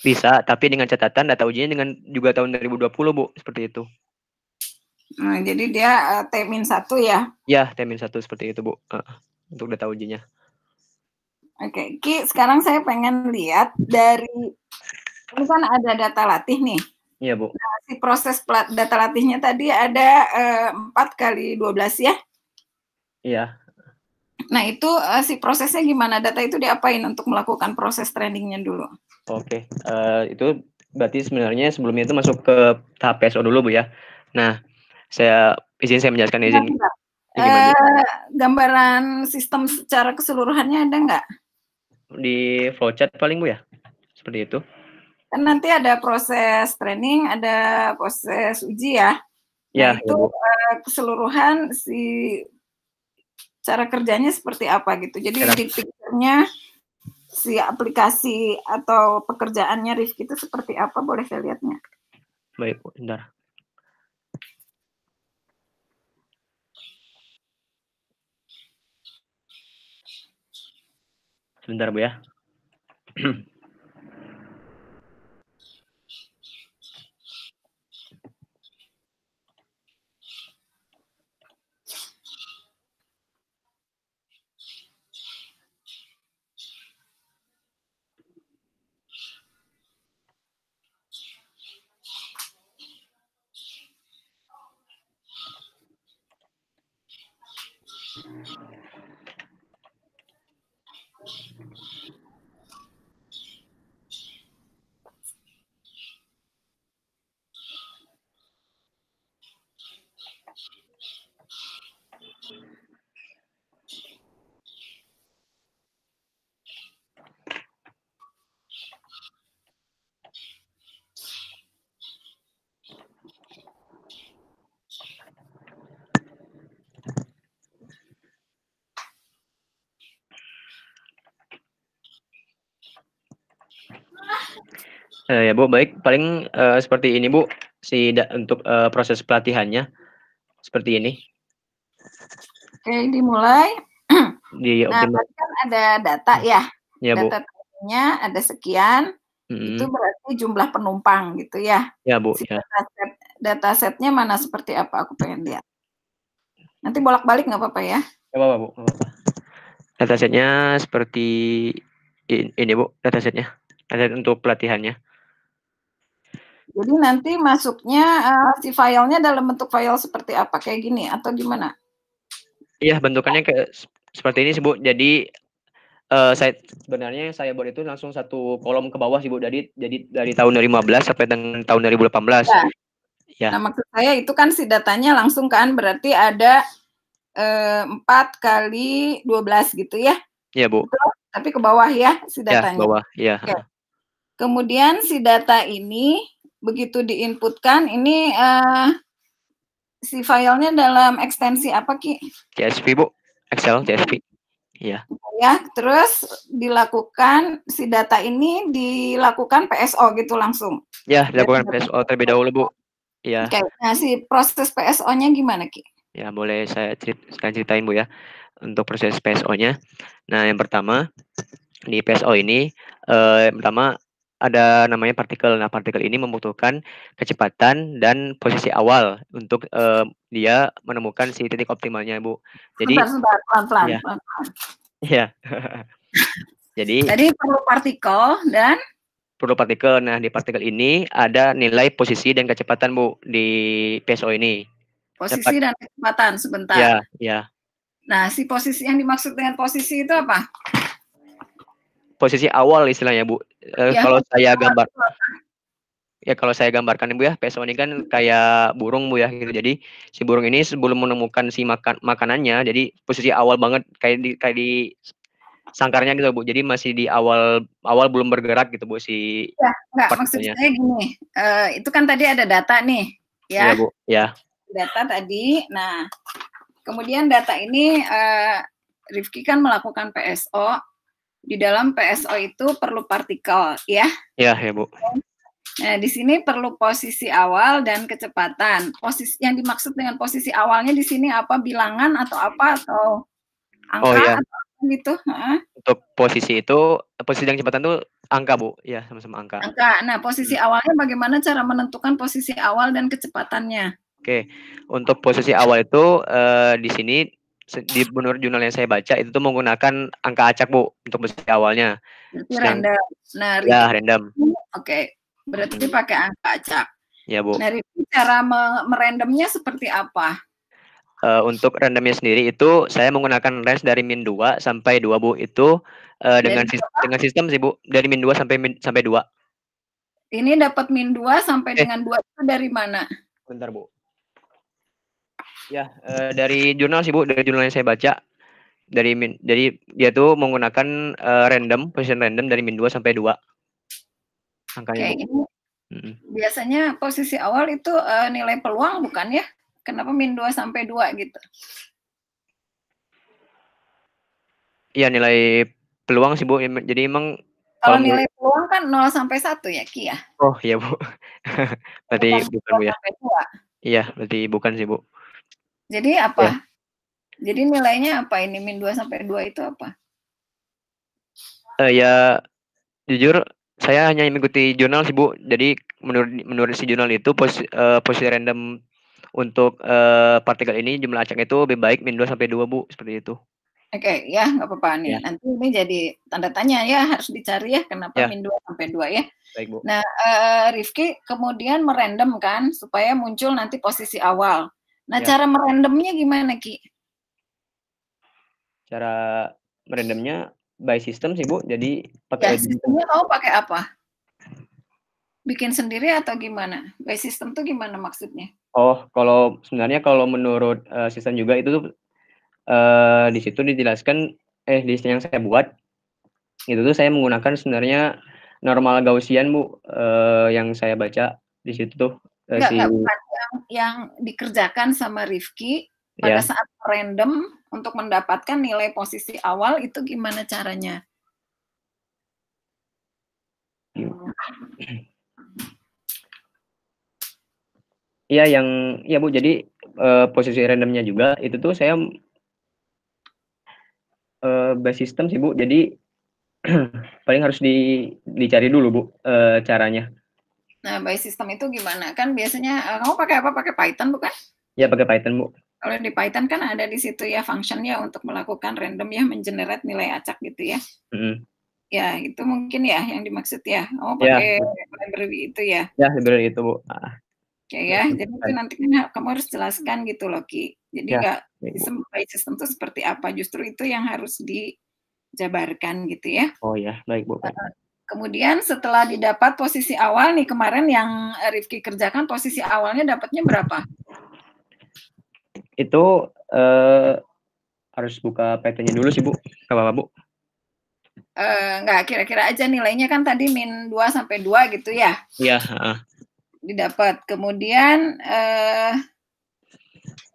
Bisa, tapi dengan catatan data ujinya dengan juga tahun 2020, Bu, seperti itu. Nah, jadi dia T-1 ya? Ya, T-1 seperti itu, Bu, untuk data ujinya. Oke, Ki, sekarang saya pengen lihat dari, ini kan ada data latih nih. Iya, Bu. Nah, si proses data latihnya tadi ada 4 kali 12 ya? Iya. Nah, itu si prosesnya gimana? Data itu diapain untuk melakukan proses trainingnya dulu? Oke, itu berarti sebenarnya sebelumnya itu masuk ke tahap PSO dulu, Bu, ya. Nah, saya menjelaskan izin. Gambaran sistem secara keseluruhannya ada nggak? Di flowchart paling, Bu, ya? Seperti itu. Kan nanti ada proses training, ada proses uji ya. Nah, itu keseluruhan si cara kerjanya seperti apa gitu. Jadi di picture-nya si aplikasi atau pekerjaannya Rifki itu seperti apa? Boleh saya lihatnya? Baik, Bu, bentar. Sebentar, Bu, ya. Ya Bu, baik. Paling seperti ini Bu, untuk proses pelatihannya seperti ini. Oke, dimulai. Nah, Dioptimal. tadi kan ada data ya. Ya Bu. Datanya ada sekian. Itu berarti jumlah penumpang gitu ya. Ya Bu. Si Ya. datasetnya mana seperti apa? Aku pengen lihat. Nanti bolak-balik nggak apa-apa ya? Nggak apa-apa Bu. Nggak apa-apa. Datasetnya seperti ini Bu, datasetnya. Dataset untuk pelatihannya. Jadi nanti masuknya si filenya dalam bentuk file seperti apa? Kayak gini atau gimana? Iya, bentukannya kayak seperti ini sih Bu. Jadi sebenarnya saya buat itu langsung satu kolom ke bawah sih Bu. Jadi dari tahun 2015 sampai dengan tahun 2018. Ya. Nah, maksud saya itu kan si datanya langsung kan berarti ada 4 kali 12 gitu ya? Iya Bu. Betul? Tapi ke bawah ya si datanya. Ya, ke bawah. Iya. Oke. Kemudian si data ini begitu diinputkan ini si filenya dalam ekstensi apa Ki? CSV Bu, Excel CSV. Iya. Ya, terus dilakukan si data ini dilakukan PSO gitu langsung. Ya, dilakukan PSO terlebih dahulu Bu. Iya. Oke. Nah, si proses PSO-nya gimana Ki? Ya, boleh saya ceritain Bu ya. Untuk proses PSO-nya. Nah, yang pertama di PSO ini pertama ada namanya partikel. Nah, partikel ini membutuhkan kecepatan dan posisi awal untuk dia menemukan si titik optimalnya, Bu. Jadi sebentar, pelan-pelan. Iya. Iya. Jadi perlu partikel dan perlu partikel. Nah, di partikel ini ada nilai posisi dan kecepatan, Bu, di PSO ini. Posisi dan kecepatan, sebentar. Ya, ya. Nah, si posisi yang dimaksud dengan posisi itu apa? Posisi awal istilahnya, Bu. Kalau saya gambar, ya kalau saya gambarkan Bu ya, PSO ini kan kayak burung Bu ya, gitu. Jadi si burung ini sebelum menemukan si makanannya, jadi posisi awal banget kayak di sangkarnya gitu Bu. Jadi masih di awal belum bergerak gitu Bu si. Ya, enggak, maksud saya gini. Itu kan tadi ada data nih, ya. Iya Bu, ya. Data tadi. Nah, kemudian data ini Rifki kan melakukan PSO. Di dalam PSO itu perlu partikel, ya? Iya, ya Bu. Nah, di sini perlu posisi awal dan kecepatan. Posisi yang dimaksud dengan posisi awalnya di sini apa? Bilangan atau apa? Atau angka atau apa gitu? Untuk posisi itu, posisi dan kecepatan itu angka Bu, ya sama-sama angka. Angka. Nah, posisi awalnya bagaimana cara menentukan posisi awal dan kecepatannya? Oke, untuk posisi awal itu di sini di menurut jurnal yang saya baca itu tuh menggunakan angka acak Bu untuk posisi awalnya. Berarti random. Nah, ya random. Oke, berarti pakai angka acak. Ya Bu. Nah, cara merandomnya seperti apa? Untuk randomnya sendiri itu saya menggunakan range dari -2 sampai 2 Bu. Itu dengan sistem sih Bu, dari -2 sampai 2. Ini dapat -2 sampai dengan 2 itu dari mana? Bentar Bu. Ya, dari jurnal sih Bu, dari jurnal yang saya baca. Jadi dia tuh menggunakan position random dari -2 sampai 2. Angkanya Bu. Ini biasanya posisi awal itu nilai peluang bukan ya? Kenapa -2 sampai 2 gitu? Iya, nilai peluang sih Bu. Jadi emang kalau nilai peluang kan 0 sampai 1 ya Ki ya? Oh iya Bu. Berarti bukan Bu ya? Iya, berarti bukan sih Bu. Jadi apa? Ya. Jadi nilainya apa ini -2 sampai 2 itu apa? Ya jujur saya hanya mengikuti jurnal sih Bu. Jadi menurut si jurnal itu posisi random untuk partikel ini jumlah acak itu lebih baik -2 sampai 2 Bu, seperti itu. Oke, ya nggak apa-apa nih. Ya. Nanti ini jadi tanda tanya ya, harus dicari ya kenapa -2 sampai 2 ya. Baik Bu. Nah, Rifki kemudian merandom kan supaya muncul nanti posisi awal. Nah, cara merandomnya gimana Ki? Cara merandomnya by system sih Bu. Jadi pakai sistemnya kamu pakai apa? Bikin sendiri atau gimana? By system tuh gimana maksudnya? Oh, sebenarnya kalau menurut sistem juga itu tuh di situ dijelaskan di yang saya buat itu tuh saya menggunakan sebenarnya normal Gaussian Bu, yang saya baca di situ tuh. Bukan yang dikerjakan sama Rifki pada saat random untuk mendapatkan nilai posisi awal itu gimana caranya? Iya, ya Bu, jadi posisi randomnya juga itu tuh saya by system sih Bu, jadi paling harus dicari dulu Bu caranya. Nah, by system itu gimana? Kan biasanya kamu pakai apa? Pakai Python bukan? Ya, pakai Python Bu. Kalau di Python kan ada di situ ya functionnya untuk melakukan random ya, mengenerate nilai acak gitu ya. Ya, itu mungkin ya yang dimaksud ya. Oh, pakai library itu ya. Ya, library itu Bu. Oke ya, jadi itu nanti kan kamu harus jelaskan gitu loh Ki. Jadi nggak sistem itu seperti apa, justru itu yang harus dijabarkan gitu ya. Oh ya, baik Bu. Kemudian setelah didapat posisi awal nih, kemarin yang Rifki kerjakan posisi awalnya dapatnya berapa? Itu harus buka Python-nya dulu sih Bu. Nggak apa-apa Bu? Nggak, kira-kira aja nilainya kan tadi min 2 sampai 2 gitu ya? Iya. Didapat. Kemudian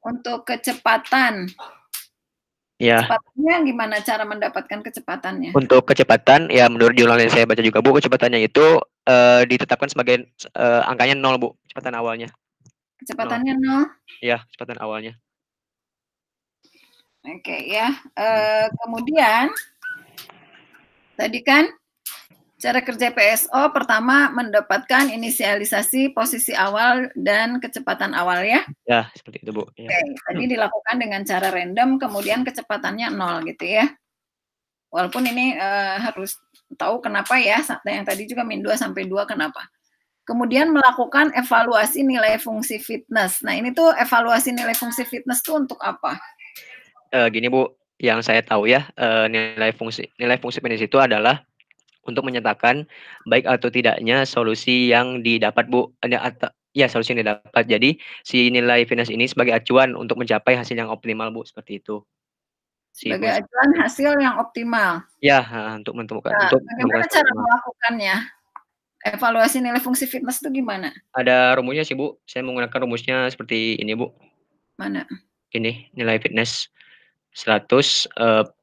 untuk kecepatan. Ya. Kecepatannya gimana cara mendapatkan kecepatannya? Untuk kecepatan, ya menurut jurnal yang saya baca juga Bu, kecepatannya itu ditetapkan sebagai angkanya 0 Bu, kecepatan awalnya. Kecepatannya 0? Iya, kecepatan awalnya. Oke ya. Kemudian tadi kan cara kerja PSO pertama mendapatkan inisialisasi posisi awal dan kecepatan awal ya? Ya, seperti itu Bu. Ya. Oke, tadi dilakukan dengan cara random, kemudian kecepatannya 0 gitu ya. Walaupun ini harus tahu kenapa ya, yang tadi juga min 2 sampai 2 kenapa. Kemudian melakukan evaluasi nilai fungsi fitness. Nah ini tuh evaluasi nilai fungsi fitness tuh untuk apa? Gini Bu, yang saya tahu ya, nilai fungsi fitness itu adalah untuk menyatakan baik atau tidaknya solusi yang didapat Bu. Ya, solusi yang didapat. Jadi si nilai fitness ini sebagai acuan untuk mencapai hasil yang optimal Bu, seperti itu. Sebagai acuan hasil yang optimal. Ya, untuk menemukan. Nah, bagaimana cara melakukannya? Evaluasi nilai fungsi fitness itu gimana? Ada rumusnya sih Bu. Saya menggunakan rumusnya seperti ini Bu. Mana? Ini nilai fitness 100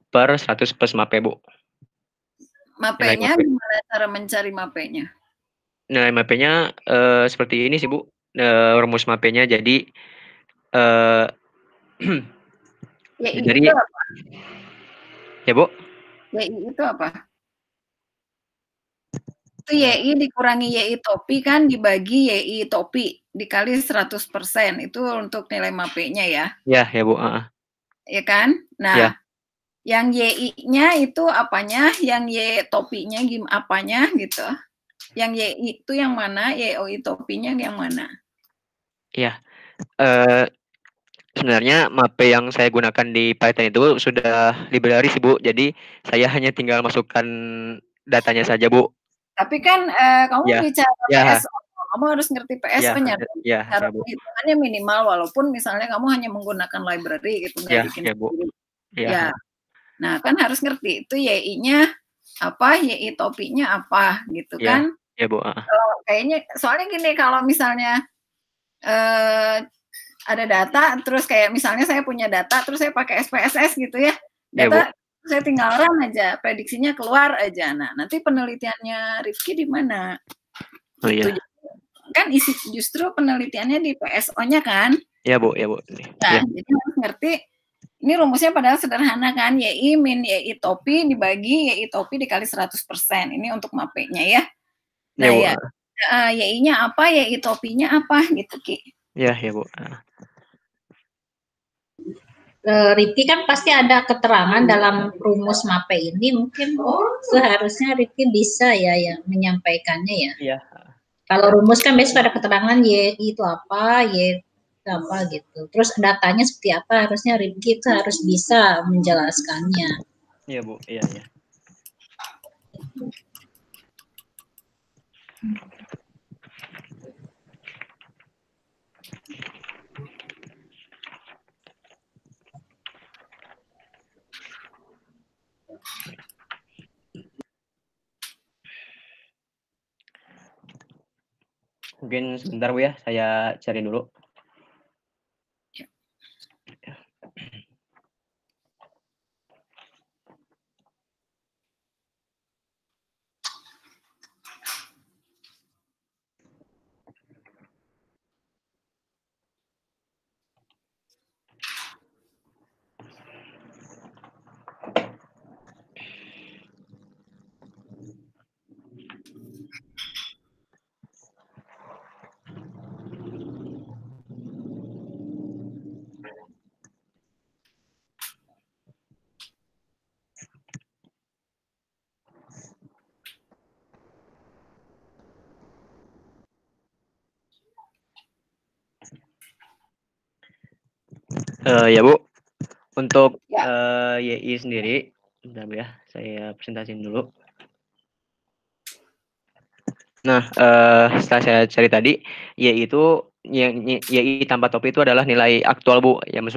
per 100 plus MAPE Bu. MAPE-nya gimana cara mencari MAPE-nya? Nilai MAPE-nya seperti ini sih Bu. Rumus MAPE-nya jadi YI dari, itu apa? Ya Bu? YI itu apa? Itu YI dikurangi YI topi kan dibagi YI topi dikali 100%. Itu untuk nilai MAPE-nya ya? Ya Bu. Ya kan? Nah, yang YI-nya itu apanya? Yang Y topinya apanya gitu? Yang YI itu yang mana? YOI topinya yang mana? Iya. Sebenarnya MAPE yang saya gunakan di Python itu sudah library sih Bu. Jadi saya hanya tinggal masukkan datanya saja Bu. Tapi kan kamu bicara PSO, kamu harus ngerti PSO-nya. Cara perhitungannya minimal walaupun misalnya kamu hanya menggunakan library gitu nggak bikin sendiri. Ya. Nah, kan harus ngerti itu YI-nya apa, YI topinya apa gitu kan. Iya Bu. Kalau kayaknya soalnya gini, kalau misalnya ada data terus kayak misalnya saya punya data terus saya pakai SPSS gitu ya. Data saya tinggal run aja, prediksinya keluar aja. Nah, nanti penelitiannya Rifki di mana? Oh iya. Kan isi justru penelitiannya di PSO-nya kan? Iya Bu, ya Bu. Nah, jadi harus ngerti. Ini rumusnya padahal sederhana kan, YI min YI topi dibagi YI topi dikali 100%. Ini untuk MAPE-nya ya. Nah ya, YI-nya apa, YI topinya apa gitu Ki. Ya Bu. Rifki kan pasti ada keterangan dalam rumus MAPE ini, mungkin seharusnya Rifki bisa ya menyampaikannya ya. Iya. Kalau rumus kan biasanya ada keterangan Y itu apa, Y itu apa gitu. Terus datanya seperti apa, harusnya Rifki itu harus bisa menjelaskannya. Iya Bu, iya. Mungkin sebentar Bu ya, saya cari dulu. Ya Bu, untuk Ya. YI sendiri, bentar Bu ya, saya presentasiin dulu. Nah, setelah saya cari tadi, YI itu YI tanpa topi itu adalah nilai aktual Bu. Yang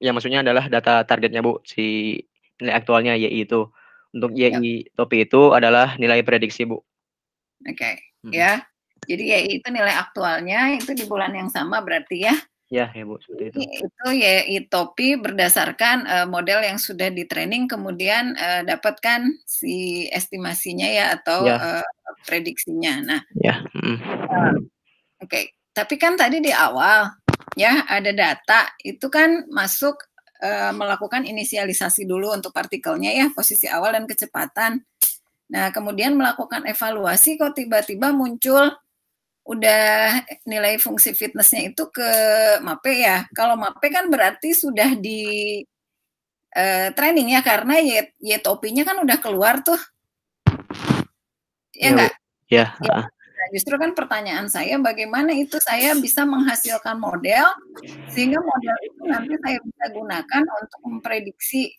maksudnya adalah data targetnya Bu, si nilai aktualnya YI itu. Untuk YI topi itu adalah nilai prediksi Bu. Oke, ya. Jadi YI itu nilai aktualnya itu di bulan yang sama berarti ya. Ya Bu, seperti itu. Itu YI topi berdasarkan model yang sudah di training, kemudian dapatkan si estimasinya ya atau prediksinya. Nah, oke. Tapi kan tadi di awal ya ada data itu kan masuk melakukan inisialisasi dulu untuk partikelnya ya, posisi awal dan kecepatan. Nah, kemudian melakukan evaluasi kok tiba-tiba muncul udah nilai fungsi fitnessnya itu ke MAPE ya. Kalau MAPE kan berarti sudah di training ya, karena YTOP-nya kan udah keluar tuh. Ya enggak? Ya. Nah, justru kan pertanyaan saya bagaimana itu saya bisa menghasilkan model sehingga model itu nanti saya bisa gunakan untuk memprediksi.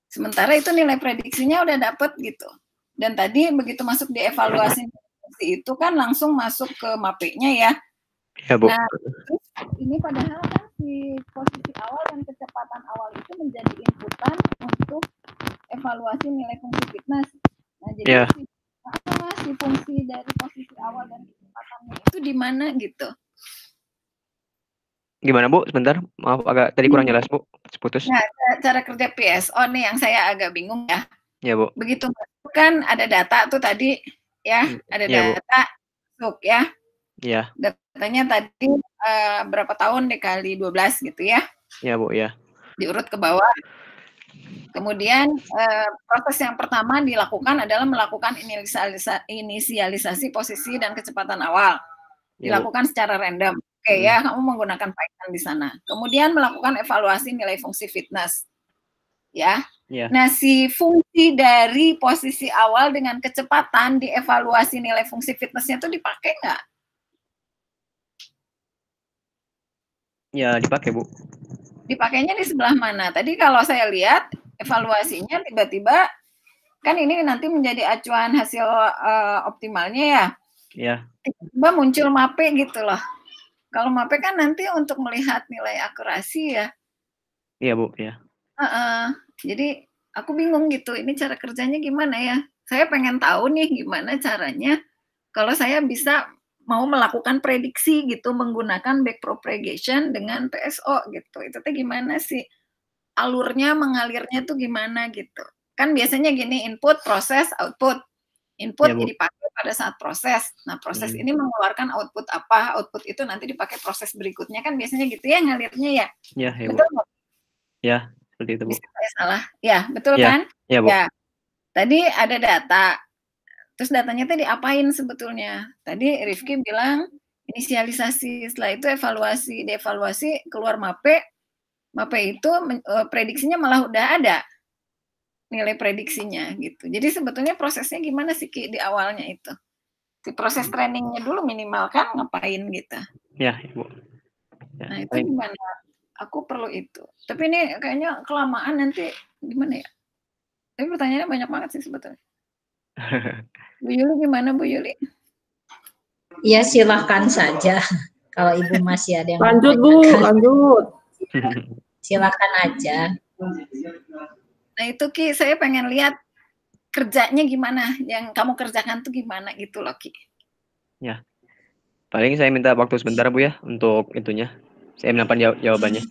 Sementara itu nilai prediksinya udah dapet gitu. Dan tadi begitu masuk di evaluasi itu kan langsung masuk ke MAPE-nya ya. Ya Bu. Nah, ini padahal kan si posisi awal dan kecepatan awal itu menjadi inputan untuk evaluasi nilai fungsi fitness. Nah, jadi si fungsi dari posisi awal dan kecepatannya itu di mana gitu? Gimana Bu? Sebentar, maaf agak tadi kurang jelas Bu, putus. Nah, cara kerja PSO nih yang saya agak bingung ya. Ya Bu. Begitu kan ada data tuh tadi ya, ada data masuk ya. Iya. Datanya tadi berapa tahun dikali 12 gitu ya. Ya Bu, ya. Diurut ke bawah. Kemudian proses yang pertama dilakukan adalah melakukan inisialisasi posisi dan kecepatan awal. Dilakukan secara random. Oke ya, kamu menggunakan Python di sana. Kemudian melakukan evaluasi nilai fungsi fitness. Ya. Nah, si fungsi dari posisi awal dengan kecepatan dievaluasi nilai fungsi fitnessnya itu dipakai nggak? Ya, dipakai Bu. Dipakainya di sebelah mana? Tadi kalau saya lihat evaluasinya tiba-tiba kan ini nanti menjadi acuan hasil optimalnya ya. Iya. Tiba-tiba muncul MAPE gitu loh. Kalau MAPE kan nanti untuk melihat nilai akurasi ya. Iya Bu, ya. Jadi aku bingung gitu, ini cara kerjanya gimana ya? Saya pengen tahu nih gimana caranya kalau saya bisa mau melakukan prediksi gitu menggunakan backpropagation dengan PSO gitu. Itu tuh gimana sih? Alurnya, mengalirnya tuh gimana gitu. Kan biasanya gini, input, proses, output. Input ya, dipakai pada saat proses. Nah, proses ini mengeluarkan output apa? Output itu nanti dipakai proses berikutnya. Kan biasanya gitu ya ngalirnya ya. Ya, betul Bu. Ya, seperti itu Bu. Bisa saya salah? Ya, betul kan? Ya, Bu. Ya. Tadi ada data. Terus datanya tadi diapain sebetulnya? Tadi Rifki bilang inisialisasi, setelah itu evaluasi. Dievaluasi keluar MAPE. MAPE itu prediksinya malah udah ada nilai prediksinya gitu. Jadi sebetulnya prosesnya gimana sih Ki di awalnya itu? Si proses trainingnya dulu minimal kan ngapain gitu? Ya, Ibu. Ya, nah itu gimana? Aku perlu itu. Tapi ini kayaknya kelamaan nanti gimana ya? Tapi pertanyaannya banyak banget sih sebetulnya. Bu Yuli gimana Bu Yuli? Ya silahkan saja. Kalau Ibu masih ada yang lanjut Bu, lanjut. Silakan aja. Nah itu Ki, saya pengen lihat kerjanya gimana, yang kamu kerjakan tuh gimana gitu loh Ki. Ya, paling saya minta waktu sebentar Bu ya untuk itunya. Saya mendapat jawabannya.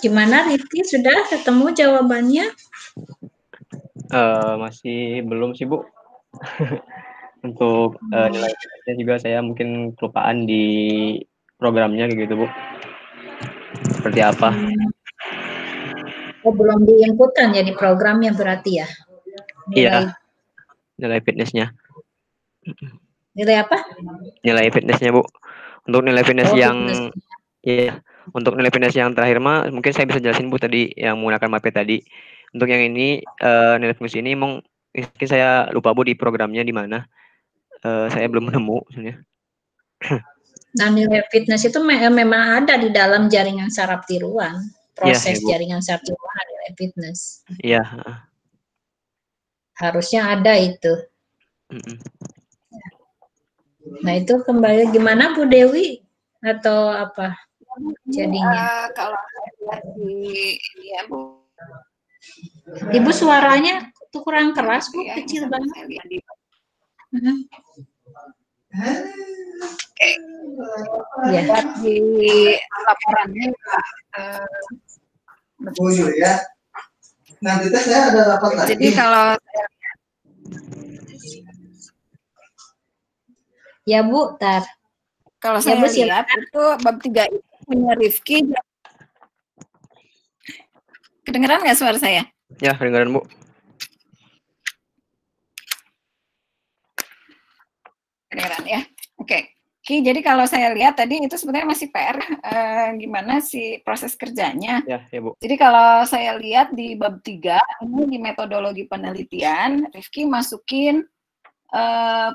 Gimana Riti, sudah ketemu jawabannya? Masih belum sih Bu. Untuk nilai fitnessnya juga saya mungkin kelupaan di programnya gitu Bu. Seperti apa? Oh, belum diinputkan ya di programnya berarti ya? Iya, nilai fitnessnya. Nilai apa? Nilai fitnessnya Bu. Untuk nilai fitness yang iya, untuk nilai fitness yang terakhir mah mungkin saya bisa jelasin Bu tadi yang menggunakan MAPE tadi. Untuk yang ini nilai fitness ini mungkin saya lupa Bu di programnya di mana. Saya belum nemu sebenarnya. Nah, nilai fitness itu memang ada di dalam jaringan saraf tiruan. Proses jaringan saraf tiruan nilai fitness. Iya. Harusnya ada itu. Nah, itu kembali gimana Bu Dewi? Atau apa jadinya? Kalau saya lihat di ini ya Bu. Ibu suaranya tuh kurang keras Bu, kecil banget. Ya. Di laporannya ya. Nanti saya ada rapat lagi. Jadi kalau ya Bu, tar. Kalau saya lihat itu bab 3 itu punya Rifki. Kedengeran nggak suara saya? Ya, kedengeran Bu. Kedengeran ya. Oke. Jadi kalau saya lihat tadi itu sebenarnya masih PR gimana sih proses kerjanya. Ya Bu. Jadi kalau saya lihat di bab 3 ini di metodologi penelitian, Rifki masukin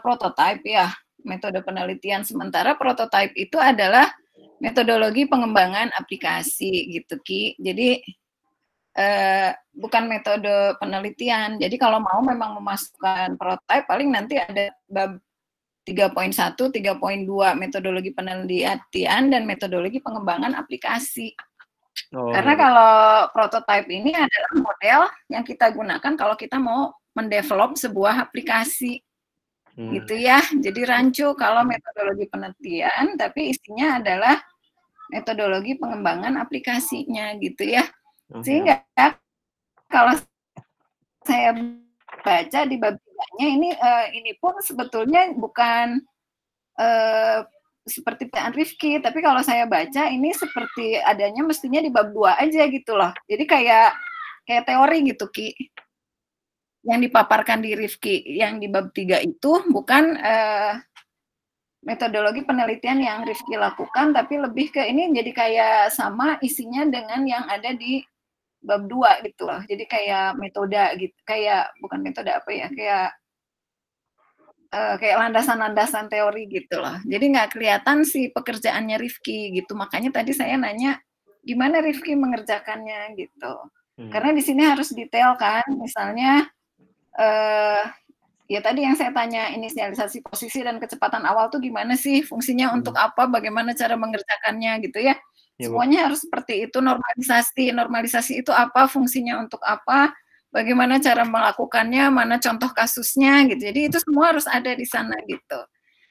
prototype ya, metode penelitian. Sementara prototype itu adalah metodologi pengembangan aplikasi gitu Ki. Jadi bukan metode penelitian. Jadi kalau mau memang memasukkan prototype paling nanti ada bab 3.1, 3.2 metodologi penelitian dan metodologi pengembangan aplikasi. Karena kalau prototype ini adalah model yang kita gunakan kalau kita mau mendevelop sebuah aplikasi. Gitu ya. Jadi rancu kalau metodologi penelitian tapi isinya adalah metodologi pengembangan aplikasinya gitu ya. Sehingga kalau saya baca di bab 3-nya ini pun sebetulnya bukan seperti pertanyaan Rifki, tapi kalau saya baca ini seperti adanya mestinya di bab 2 aja gitu loh. Jadi kayak teori gitu Ki. Yang dipaparkan di Rifki yang di bab 3 itu bukan metodologi penelitian yang Rifki lakukan, tapi lebih ke ini jadi kayak sama isinya dengan yang ada di bab 2 gitu loh. Jadi kayak metode gitu, kayak bukan metode apa ya, kayak landasan-landasan teori gitu loh. Jadi nggak kelihatan sih pekerjaannya Rifki gitu. Makanya tadi saya nanya gimana Rifki mengerjakannya gitu. Karena di sini harus detail kan, misalnya ya tadi yang saya tanya inisialisasi posisi dan kecepatan awal tuh gimana sih fungsinya untuk apa, bagaimana cara mengerjakannya gitu ya. Semuanya harus seperti itu. Normalisasi itu apa, fungsinya untuk apa, bagaimana cara melakukannya, mana contoh kasusnya gitu. Jadi itu semua harus ada di sana gitu.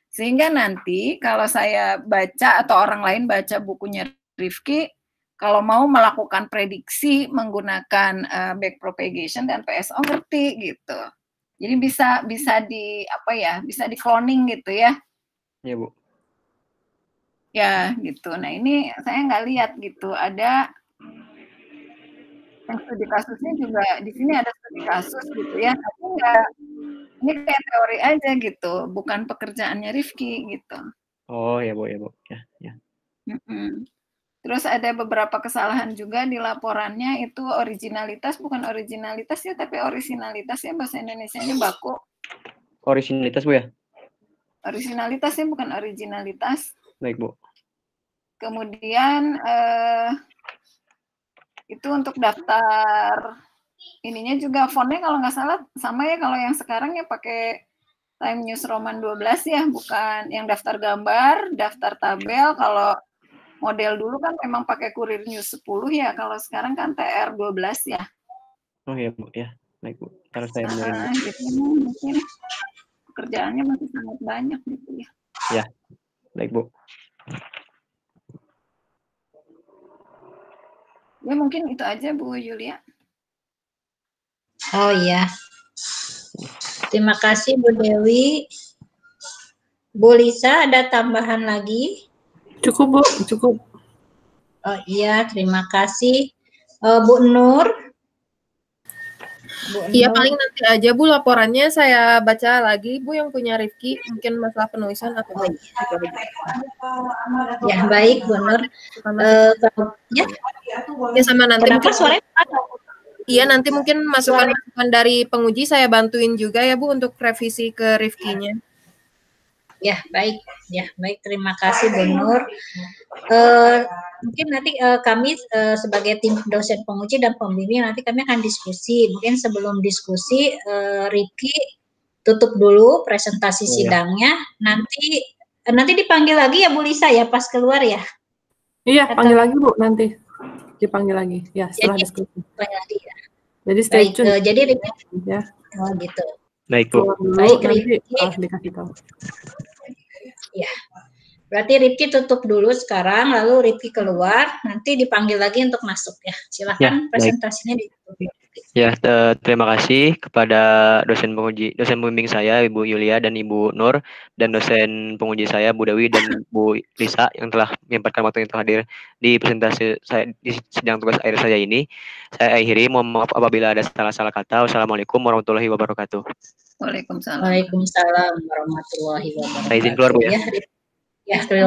Sehingga nanti kalau saya baca atau orang lain baca bukunya Rifki, kalau mau melakukan prediksi menggunakan backpropagation dan PSO ngerti gitu. Jadi bisa di apa ya, bisa di cloning gitu ya. Iya Bu. Ya gitu. Nah ini saya nggak lihat gitu. Ada yang studi kasusnya juga di sini ada studi kasus gitu ya. Tapi nggak, ini kayak teori aja gitu, bukan pekerjaannya Rifki gitu. Oh ya Bu ya. Terus ada beberapa kesalahan juga di laporannya itu originalitas, bukan originalitas ya, tapi originalitas ya, bahasa Indonesianya baku. Originalitas Bu ya? Originalitas ya, bukan originalitas. Baik Bu. Kemudian itu untuk daftar ininya juga fontnya kalau nggak salah sama ya, kalau yang sekarang ya pakai Time News Roman 12 ya, bukan yang daftar gambar, daftar tabel. Kalau model dulu kan memang pakai Kurir News 10 ya, kalau sekarang kan TR 12 ya. Oh ya Bu ya, baik Bu. Harus saya benerin. Gitu, mungkin pekerjaannya masih sangat banyak gitu ya. Ya, baik Bu. Ya mungkin itu aja Bu Yulia. Oh iya. Terima kasih Bu Dewi. Bu Lisa, ada tambahan lagi? Cukup Bu, cukup. Oh iya, terima kasih. Bu Nur. Iya, paling nanti aja Bu laporannya saya baca lagi Bu yang punya Rifki, mungkin masalah penulisan atau oh, ya baik Bu Nur. Ya. Ya sama nanti Kenapa suaranya? Iya, nanti mungkin masukan-masukan dari penguji saya bantuin juga ya Bu untuk revisi ke Rifkinya. Ya baik, terima kasih Bu Nur. Mungkin nanti kami sebagai tim dosen penguji dan pembimbing nanti kami akan diskusi. Mungkin sebelum diskusi Rifki tutup dulu presentasi sidangnya. Nanti dipanggil lagi ya Bu Lisa ya pas keluar ya. Iya, panggil lagi Bu nanti. Dipanggil lagi ya setelah diskusi. Panggil lagi ya. Jadi stay tune. Jadi Rifki ya. Oh gitu. Baik Bu. Baik Rifki. Dikasih tahu. Ya. Berarti Rifki tutup dulu sekarang, lalu Rifki keluar, nanti dipanggil lagi untuk masuk ya. Silakan presentasinya ditutup. Ya, terima kasih kepada dosen pembimbing saya Ibu Yulia dan Ibu Nur, dan dosen penguji saya Bu Dewi dan Bu Lisa yang telah menyempatkan waktu untuk hadir di presentasi saya di sidang tugas akhir saya ini. Saya akhiri, mohon maaf apabila ada salah-salah kata. Wassalamualaikum warahmatullahi wabarakatuh. Waalaikumsalam. Waalaikumsalam warahmatullahi wabarakatuh. Saya izin keluar Bu ya. Ya, terima